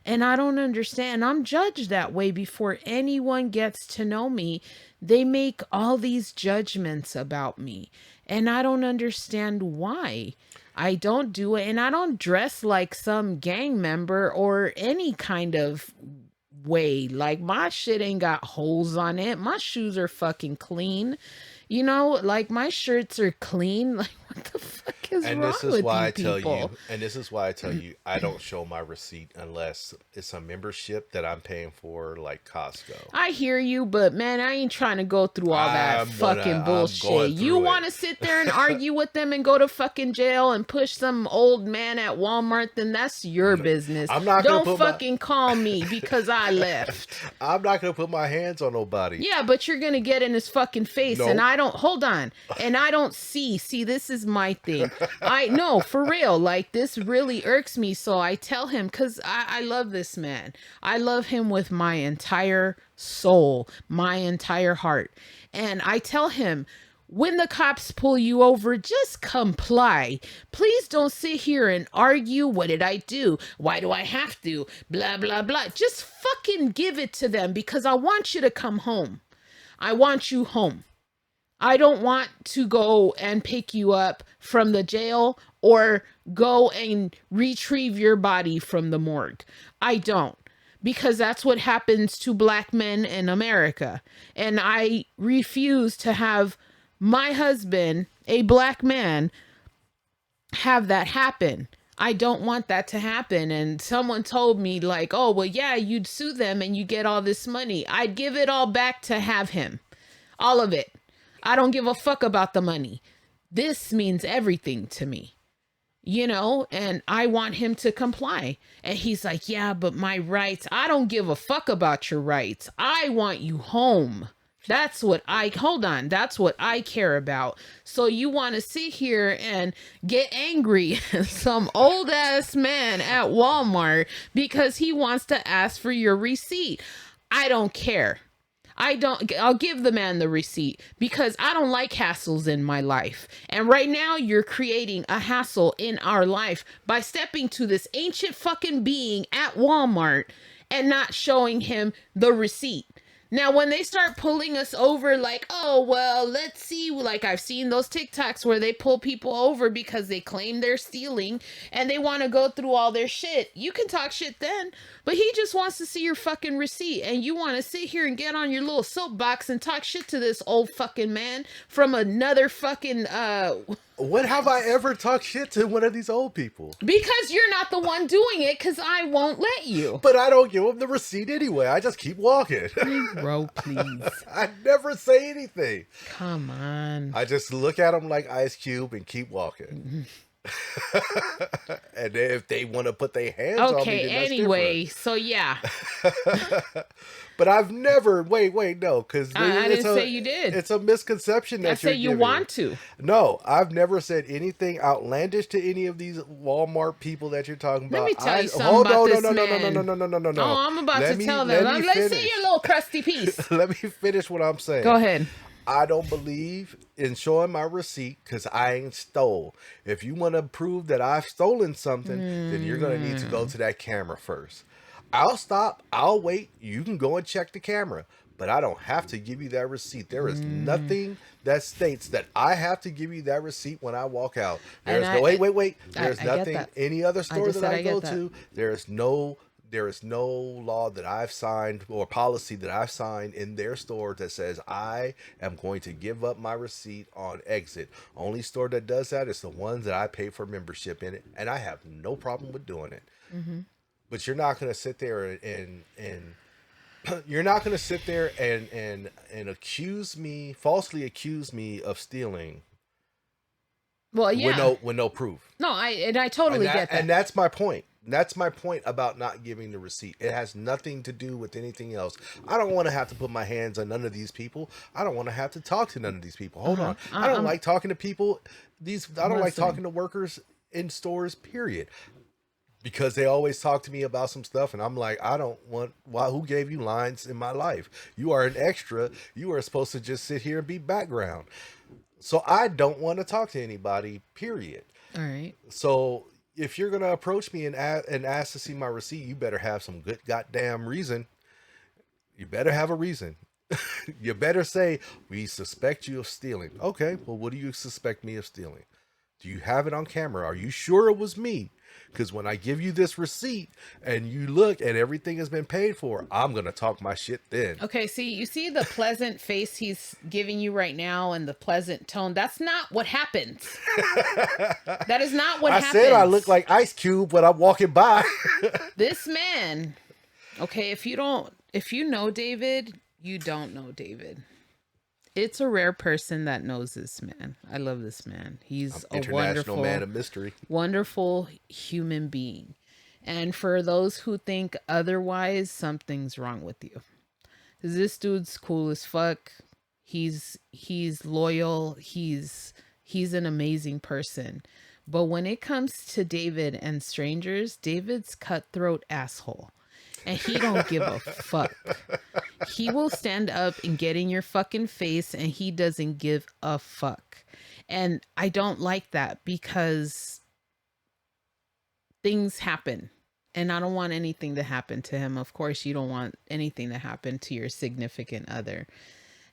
And I don't understand. I'm judged that way before anyone gets to know me. They make all these judgments about me. And I don't understand why. I don't do it, and I don't dress like some gang member or any kind of way. Like my shit ain't got holes on it. My shoes are fucking clean. You know, like my shirts are clean. Like what the fuck is And wrong this is with why you I tell people? you, and this is why I tell you, I don't show my receipt unless it's a membership that I'm paying for, like Costco. I hear you, but man, I ain't trying to go through all that fucking I'm bullshit. going You through want it. to sit there and argue with them and go to fucking jail and push some old man at Walmart, then that's your business. I'm not gonna Don't put my fucking call me because I left. I'm not gonna put my hands on nobody. Yeah, but you're gonna get in his fucking face, and Nope. I don't. Hold on, and I don't see. See, this is my thing. I know for real. Like this really irks me. So I tell him because I love this man. I love him with my entire soul, my entire heart, and I tell him. When the cops pull you over, just comply. Please don't sit here and argue. What did I do? Why do I have to? Blah, blah, blah. Just fucking give it to them because I want you to come home. I want you home. I don't want to go and pick you up from the jail or go and retrieve your body from the morgue. I don't. Because that's what happens to black men in America. And I refuse to have my husband, a black man, have that happen. I don't want that to happen. And someone told me, like, oh, well, yeah, you'd sue them and you get all this money. I'd give it all back to have him. All of it. I don't give a fuck about the money. This means everything to me, you know, and I want him to comply. And he's like, yeah, but my rights, I don't give a fuck about your rights. I want you home. Hold on, that's what I care about. So you want to sit here and get angry at some old ass man at Walmart because he wants to ask for your receipt. I don't care. I'll give the man the receipt because I don't like hassles in my life. And right now you're creating a hassle in our life by stepping to this ancient fucking being at Walmart and not showing him the receipt. Now, when they start pulling us over, like, oh, well, let's see, like I've seen those TikToks where they pull people over because they claim they're stealing and they want to go through all their shit. You can talk shit then, but he just wants to see your fucking receipt and you want to sit here and get on your little soapbox and talk shit to this old fucking man from another fucking, When have I ever talked shit to one of these old people? because you're not the one doing it because I won't let you. But I don't give them the receipt anyway. I just keep walking. Bro, please. I never say anything. Come on. I just look at them like Ice Cube and keep walking. And then if they want to put their hands on me, Okay, then that's anyway, so yeah. different. But I've never. Wait, no, because I didn't say you did. It's a misconception that I say you want to. No, I've never said anything outlandish to any of these Walmart people that you're talking about. Let me tell you something about this man. No. Oh, I'm about to tell them. Let's see your little crusty piece. Let me finish what I'm saying. Go ahead. I don't believe in showing my receipt because I ain't stole. If you want to prove that I've stolen something, then you're going to need to go to that camera first. I'll stop. I'll wait. You can go and check the camera, but I don't have to give you that receipt. There is nothing that states that I have to give you that receipt when I walk out. There's wait. There's nothing. Any other store that I go to, there is no law that I've signed or policy that I've signed in their store that says I am going to give up my receipt on exit. Only store that does that is the ones that I pay for membership in it, and I have no problem with doing it. Mm-hmm. But you're not going to sit there and you're not going to sit there and falsely accuse me of stealing. Well, yeah. With no proof. No, I totally get that. And that's my point. That's my point about not giving the receipt. It has nothing to do with anything else. I don't want to have to put my hands on none of these people. I don't want to have to talk to none of these people. Hold on. I don't like talking to people. I don't like talking to workers in stores, period. Because they always talk to me about some stuff and I'm like, I don't want, who gave you lines in my life? You are an extra. You are supposed to just sit here and be background. So I don't want to talk to anybody, period. All right. So if you're going to approach me and ask to see my receipt, you better have some good goddamn reason. You better have a reason. You better say, we suspect you of stealing. Okay, well, what do you suspect me of stealing? Do you have it on camera? Are you sure it was me? Because when I give you this receipt and you look and everything has been paid for, I'm going to talk my shit then. Okay, see, you see the pleasant face he's giving you right now and the pleasant tone. That's not what happens. That is not what happens. I said I look like Ice Cube when I'm walking by. This man, okay, if you know David, you don't know David. It's a rare person that knows this man. I love this man. He's a international man of mystery. Wonderful human being. And for those who think otherwise, something's wrong with you. 'Cause this dude's cool as fuck. He's loyal. He's an amazing person. But when it comes to David and strangers, David's cutthroat asshole. And he don't give a fuck. He will stand up and get in your fucking face, and he doesn't give a fuck. And I don't like that because things happen. And I don't want anything to happen to him. Of course, you don't want anything to happen to your significant other.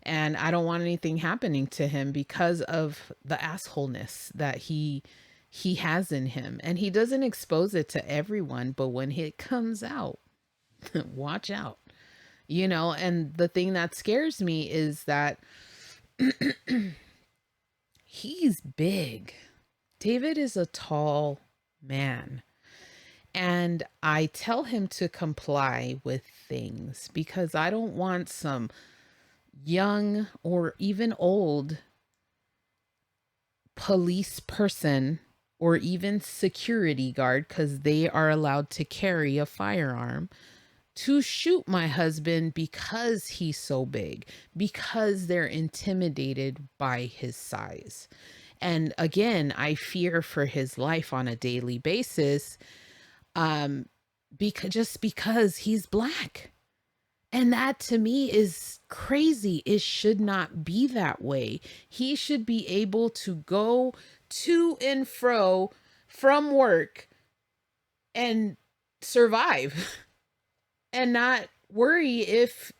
And I don't want anything happening to him because of the assholeness that he has in him. And he doesn't expose it to everyone, but when it comes out, watch out. You know, and the thing that scares me is that he's big. David is a tall man. And I tell him to comply with things because I don't want some young or even old police person or even security guard, because they are allowed to carry a firearm, to shoot my husband because he's so big, because they're intimidated by his size. And again, I fear for his life on a daily basis, because he's black. And that to me is crazy. It should not be that way. He should be able to go to and fro from work and survive and not worry if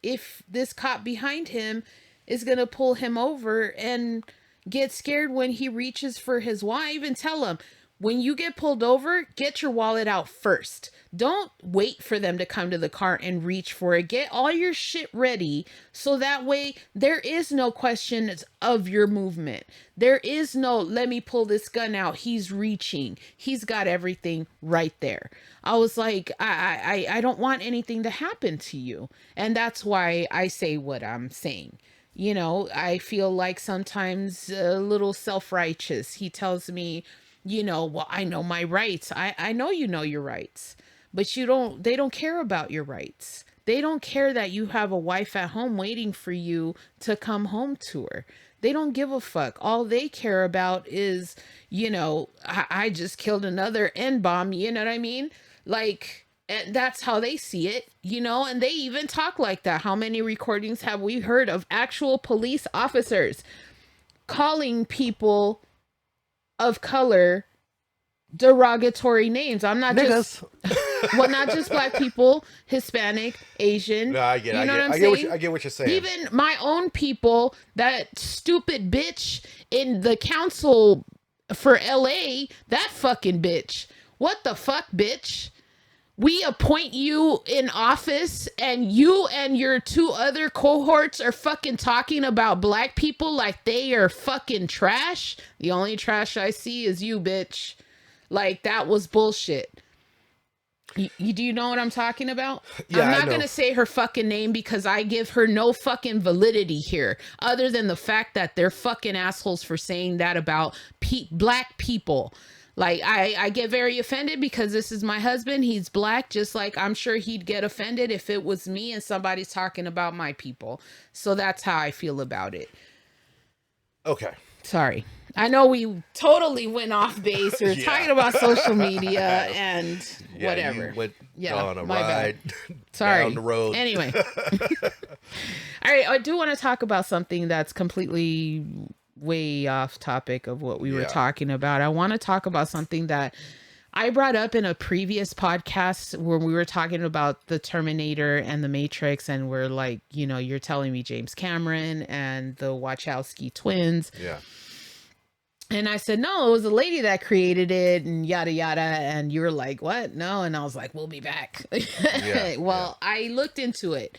this cop behind him is going to pull him over and get scared when he reaches for his wife. And tell him, when you get pulled over, get your wallet out first. Don't wait for them to come to the car and reach for it. Get all your shit ready so that way there is no questions of your movement. There is no, let me pull this gun out. He's reaching. He's got everything right there. I was like, I don't want anything to happen to you. And that's why I say what I'm saying. You know, I feel like sometimes a little self-righteous. He tells me, you know, well, I know my rights. I know you know your rights, but they don't care about your rights. They don't care that you have a wife at home waiting for you to come home to her. They don't give a fuck. All they care about is, you know, I just killed another N-bomb. You know what I mean? Like, and that's how they see it, you know, and they even talk like that. How many recordings have we heard of actual police officers calling people of color derogatory names? I'm not Niggas. just well, not just black people, Hispanic, Asian. No, I get it. You know what I'm I saying? get what you're saying. Even my own people, that stupid bitch in the council for LA, that fucking bitch. What the fuck, bitch? We appoint you in office and you and your two other cohorts are fucking talking about black people like they are fucking trash. The only trash I see is you, bitch. Like, that was bullshit. Do you know what I'm talking about? Yeah, I'm not going to say her fucking name because I give her no fucking validity here, other than the fact that they're fucking assholes for saying that about black people. Like, I get very offended because this is my husband. He's black, just like I'm sure he'd get offended if it was me and somebody's talking about my people. So that's how I feel about it. Okay. Sorry. I know we totally went off base. We were talking about social media and whatever. You went on a my ride Sorry. down the road. Anyway. All right. I do want to talk about something that's completely way off topic of what we were talking about. I want to talk about something that I brought up in a previous podcast where we were talking about the Terminator and the Matrix, and we're like, you know, you're telling me James Cameron and the Wachowski twins. Yeah. And I said, no, it was a lady that created it and yada yada. And you were like, what? No. And I was like, we'll be back. Yeah. Yeah. Well, I looked into it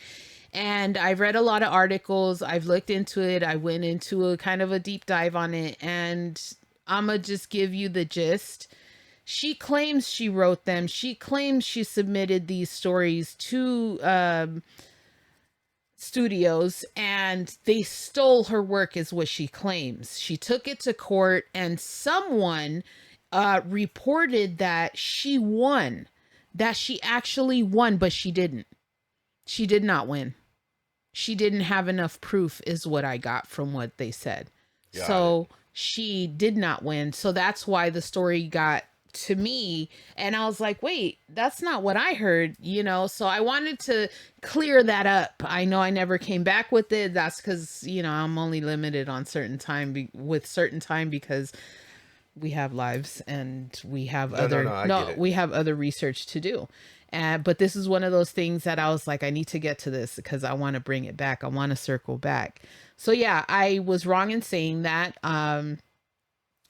and I've read a lot of articles. I've looked into it. I went into a kind of a deep dive on it. And I'm going to just give you the gist. She claims she wrote them. She claims she submitted these stories to studios and they stole her work, is what she claims. She took it to court and someone reported that she won, that she actually won, but she didn't. She did not win. She didn't have enough proof, is what I got from what they said. Got So she did not win. So that's why the story got to me. And I was like, wait, that's not what I heard, you know? So I wanted to clear that up. I know I never came back with it. That's because, you know, I'm only limited on certain time with certain time because we have lives and we have I get it. we have other research to do. But this is one of those things that I was like, I need to get to this because I want to bring it back. I want to circle back. So yeah, I was wrong in saying that.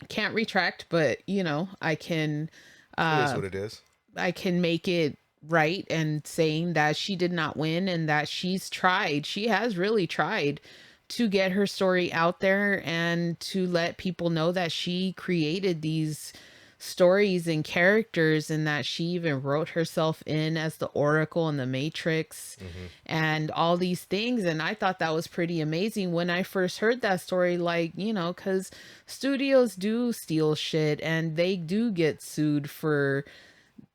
Can't retract, but you know, I can It is what it is. I can make it right and saying that she did not win and that she's tried. She has really tried to get her story out there and to let people know that she created these stories and characters and that she even wrote herself in as the Oracle and the Matrix Hmm. and all these things. And I thought that was pretty amazing when I first heard that story, like, you know, because studios do steal shit and they do get sued for,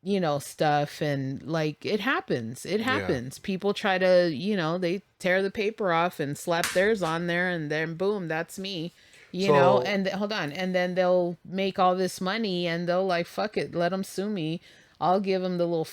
you know, stuff. And like, it happens. It Yeah. happens. People try to, you know, they tear the paper off and slap theirs on there and then boom, that's me. You know, So and hold on, and then they'll make all this money, and they'll like, fuck it, let them sue me. I'll give them the little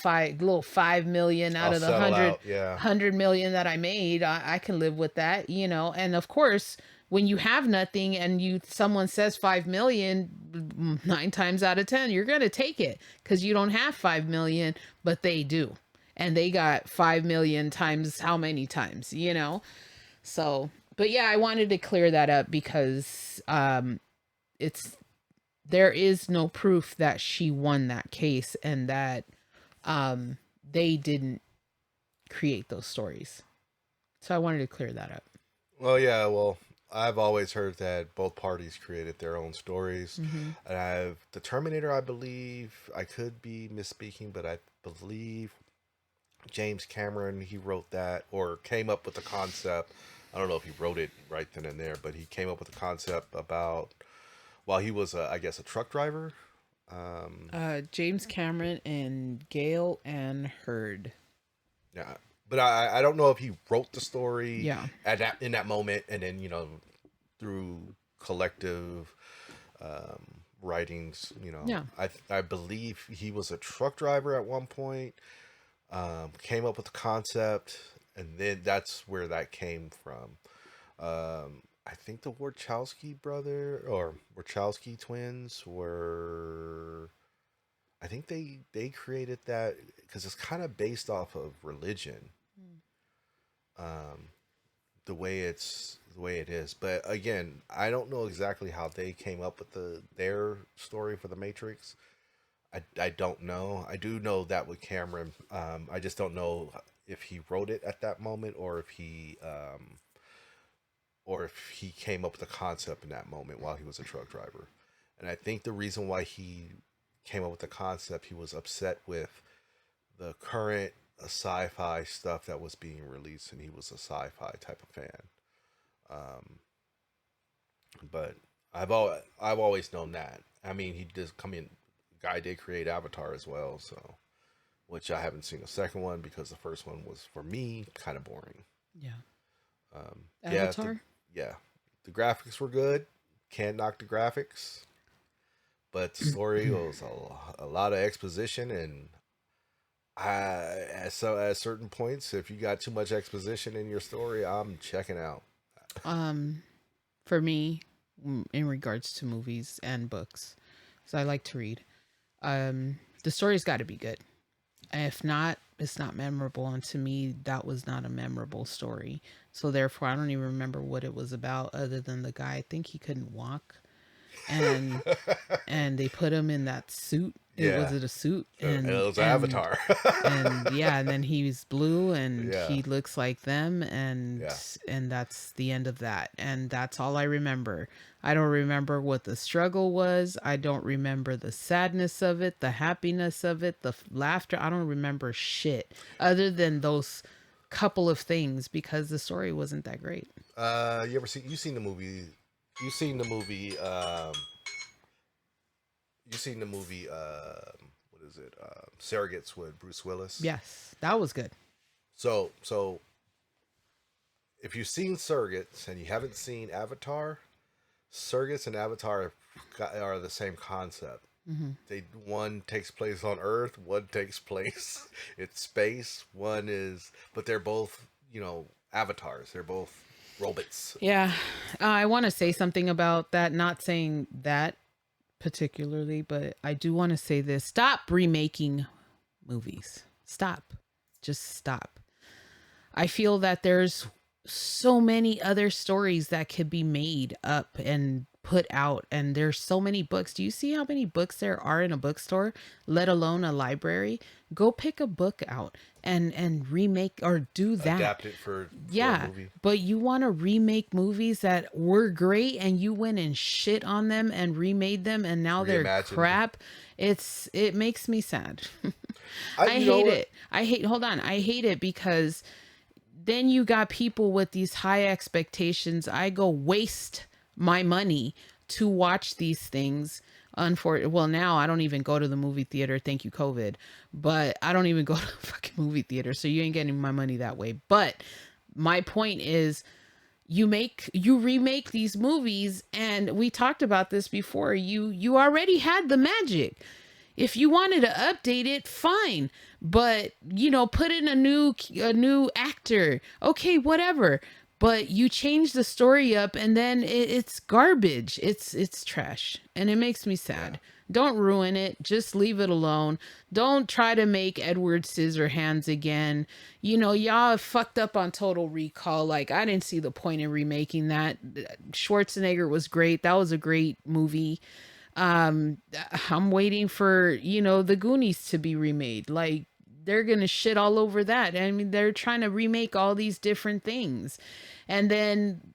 5 million out I'll of the settle out. Yeah. 100 million that I made. I can live with that, you know. And of course, when you have nothing and someone says 5 million, 9 times out of 10, you're gonna take it because you don't have 5 million, but they do, and they got 5 million times how many times, you know. So, but yeah, I wanted to clear that up because it's there is no proof that she won that case and that they didn't create those stories. So I wanted to clear that up. Well, yeah. Well, I've always heard that both parties created their own stories. Mm-hmm. And I've the Terminator. I believe I could be misspeaking, but I believe James Cameron, he wrote that or came up with the concept. I don't know if he wrote it right then and there, but he came up with the concept about while he was, I guess, a truck driver. Um, James Cameron and Gale and Hurd. yeah, but I don't know if he wrote the story Yeah. at that in that moment, and then through collective writings, Yeah. I believe he was a truck driver at one point. Came up with the concept, and then that's where that came from. I think the Wachowski brother or Wachowski twins were. I think they created that because it's kind of based off of religion. Um, the way it is, but again, I don't know exactly how they came up with their story for the Matrix. I don't know. I do know that with Cameron. I just don't know if he wrote it at that moment or if he came up with the concept in that moment while he was a truck driver. And I think the reason why he came up with the concept, he was upset with the current sci-fi stuff that was being released, and he was a sci-fi type of fan. Um, but I've always known that. I mean, he did come in. Guy did create Avatar as well, so which I haven't seen the second one because the first one was for me kind of boring. Yeah. Yeah, Avatar? yeah, the graphics were good. Can't knock the graphics, but the story was a lot of exposition, and at certain points, if you got too much exposition in your story, I'm checking out. For me, in regards to movies and books, so I like to read. The story's got to be good. If not, it's not memorable. And to me, that was not a memorable story. So therefore, I don't even remember what it was about, other than the guy. I think he couldn't walk, and they put him in that suit. It was Yeah. it a suit, It and was Avatar. yeah, and then he's blue, and Yeah. he looks like them, Yeah. and that's the end of that, and that's all I remember. I don't remember what the struggle was. I don't remember the sadness of it, the happiness of it, the laughter. I don't remember shit other than those couple of things, because the story wasn't that great. You seen the movie? You seen the movie? You seen the movie? What is it? Surrogates with Bruce Willis. Yes, that was good. So if you've seen Surrogates and you haven't seen Avatar, Surrogates and Avatar are the same concept. Hmm. One takes place on Earth, one takes place in space. One is, but they're both avatars. They're both robots. Yeah, I want to say something about that. Not saying that particularly, but I do want to say this: stop remaking movies. Stop. Just stop. I feel that there's so many other stories that could be made up and put out, and there's so many books. Do you see how many books there are in a bookstore, let alone a library? Go pick a book out and remake or do that. Adapt it for Yeah, a movie. but you want to remake movies that were great, and you went and shit on them and remade them, and now they're Reimagined. crap. It makes me sad. I I hate it. Hold on. I hate it because then you got people with these high expectations. I go waste my money to watch these things. Well, now I don't even go to the movie theater. Thank you, COVID. But I don't even go to the fucking movie theater. So you ain't getting my money that way. But my point is, you remake these movies, and we talked about this before. You already had the magic. If you wanted to update it, fine, but put in a new actor. Okay, whatever. But you change the story up, and then it's garbage. It's trash, and it makes me sad. Don't ruin it. Just leave it alone. Don't try to make Edward Scissorhands again. Y'all fucked up on Total Recall. Like, I didn't see the point in remaking that. Schwarzenegger was great. That was a great movie. I'm waiting for the Goonies to be remade. Like, they're gonna shit all over that. I mean, they're trying to remake all these different things, and then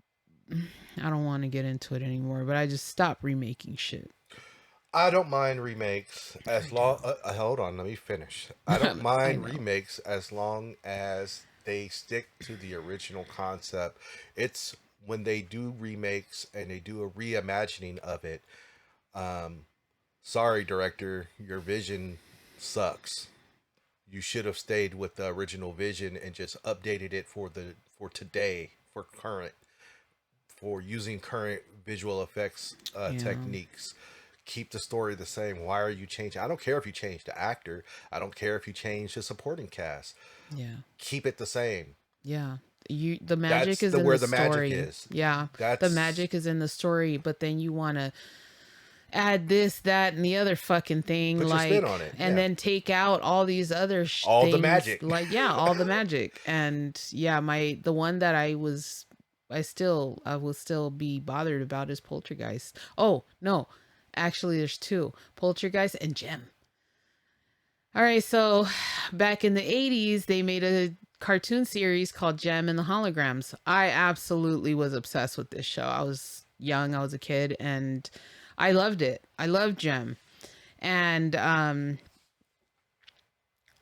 I don't want to get into it anymore, but I just stop remaking shit. I don't mind remakes as long. Hold on, let me finish. I don't mind know. remakes as long as they stick to the original concept. It's when they do remakes and they do a reimagining of it. Sorry, director, your vision sucks. You should have stayed with the original vision and just updated it for today, for current, for using current visual effects Yeah. techniques. Keep the story the same. Why are you changing? I don't care if you change the actor. I don't care if you change the supporting cast. Yeah. Keep it the same. Yeah. The magic That's is in where the the magic story. is. Yeah. The That's magic is in the story, but then you want to add this, that, and the other fucking thing, Put your like, spin on it, and yeah. then take out all these other All the things, magic. like, yeah, all the magic. And yeah, the one that I will still be bothered about is Poltergeist. Oh no, actually, there's two: Poltergeist and Gem. All right, so back in the 80s, they made a cartoon series called Gem and the Holograms. I absolutely was obsessed with this show. I was young, I was a kid, and I loved it. I loved Gem. And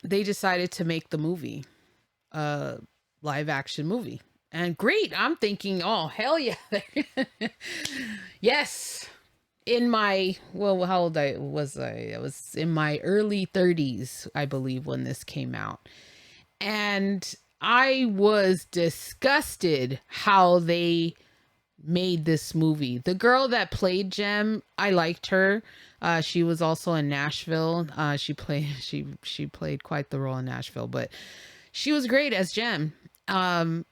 they decided to make the movie, a live action movie. And great, I'm thinking, oh, hell yeah. Yes. In my, well, how old was I? I was in my early 30s, I believe, when this came out. And I was disgusted how they made this movie. The girl that played Jem, I liked her. She was also in Nashville. She played quite the role in Nashville, but she was great as Jem. And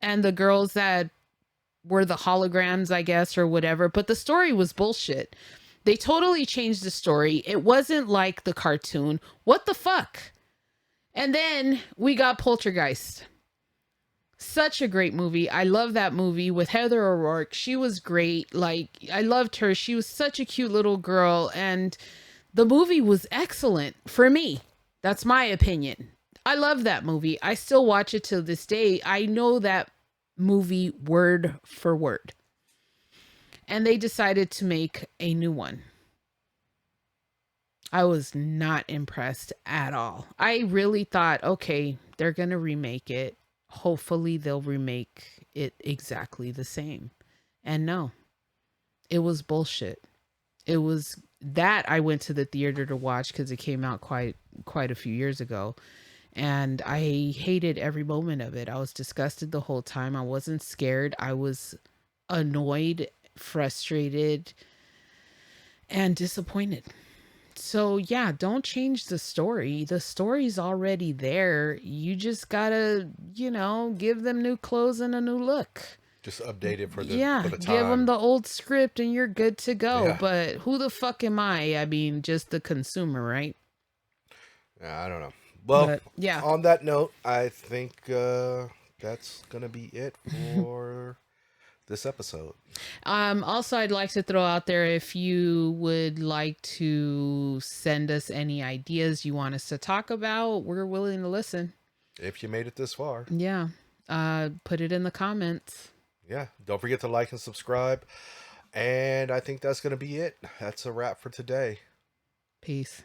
the girls that were the holograms, I guess, or whatever. But the story was bullshit. They totally changed the story. It wasn't like the cartoon. What the fuck? And then we got Poltergeist. Such a great movie. I love that movie with Heather O'Rourke. She was great. Like, I loved her. She was such a cute little girl. And the movie was excellent for me. That's my opinion. I love that movie. I still watch it to this day. I know that movie word for word. And they decided to make a new one. I was not impressed at all. I really thought, okay, they're going to remake it. Hopefully they'll remake it exactly the same. And no, it was bullshit. It was that I went to the theater to watch because it came out quite a few years ago. And I hated every moment of it. I was disgusted the whole time. I wasn't scared. I was annoyed, frustrated, and disappointed. So yeah, don't change the story. The story's already there. You just gotta, give them new clothes and a new look. Just update it for the time. Give them the old script and you're good to go. Yeah. But who the fuck am I? I mean, just the consumer, right? Yeah, I don't know. Well, But, yeah. on that note, I think that's gonna be it for this episode. Also, I'd like to throw out there, if you would like to send us any ideas you want us to talk about, we're willing to listen. If you made it this far. Yeah. Put it in the comments. Yeah. Don't forget to like and subscribe. And I think that's going to be it. That's a wrap for today. Peace.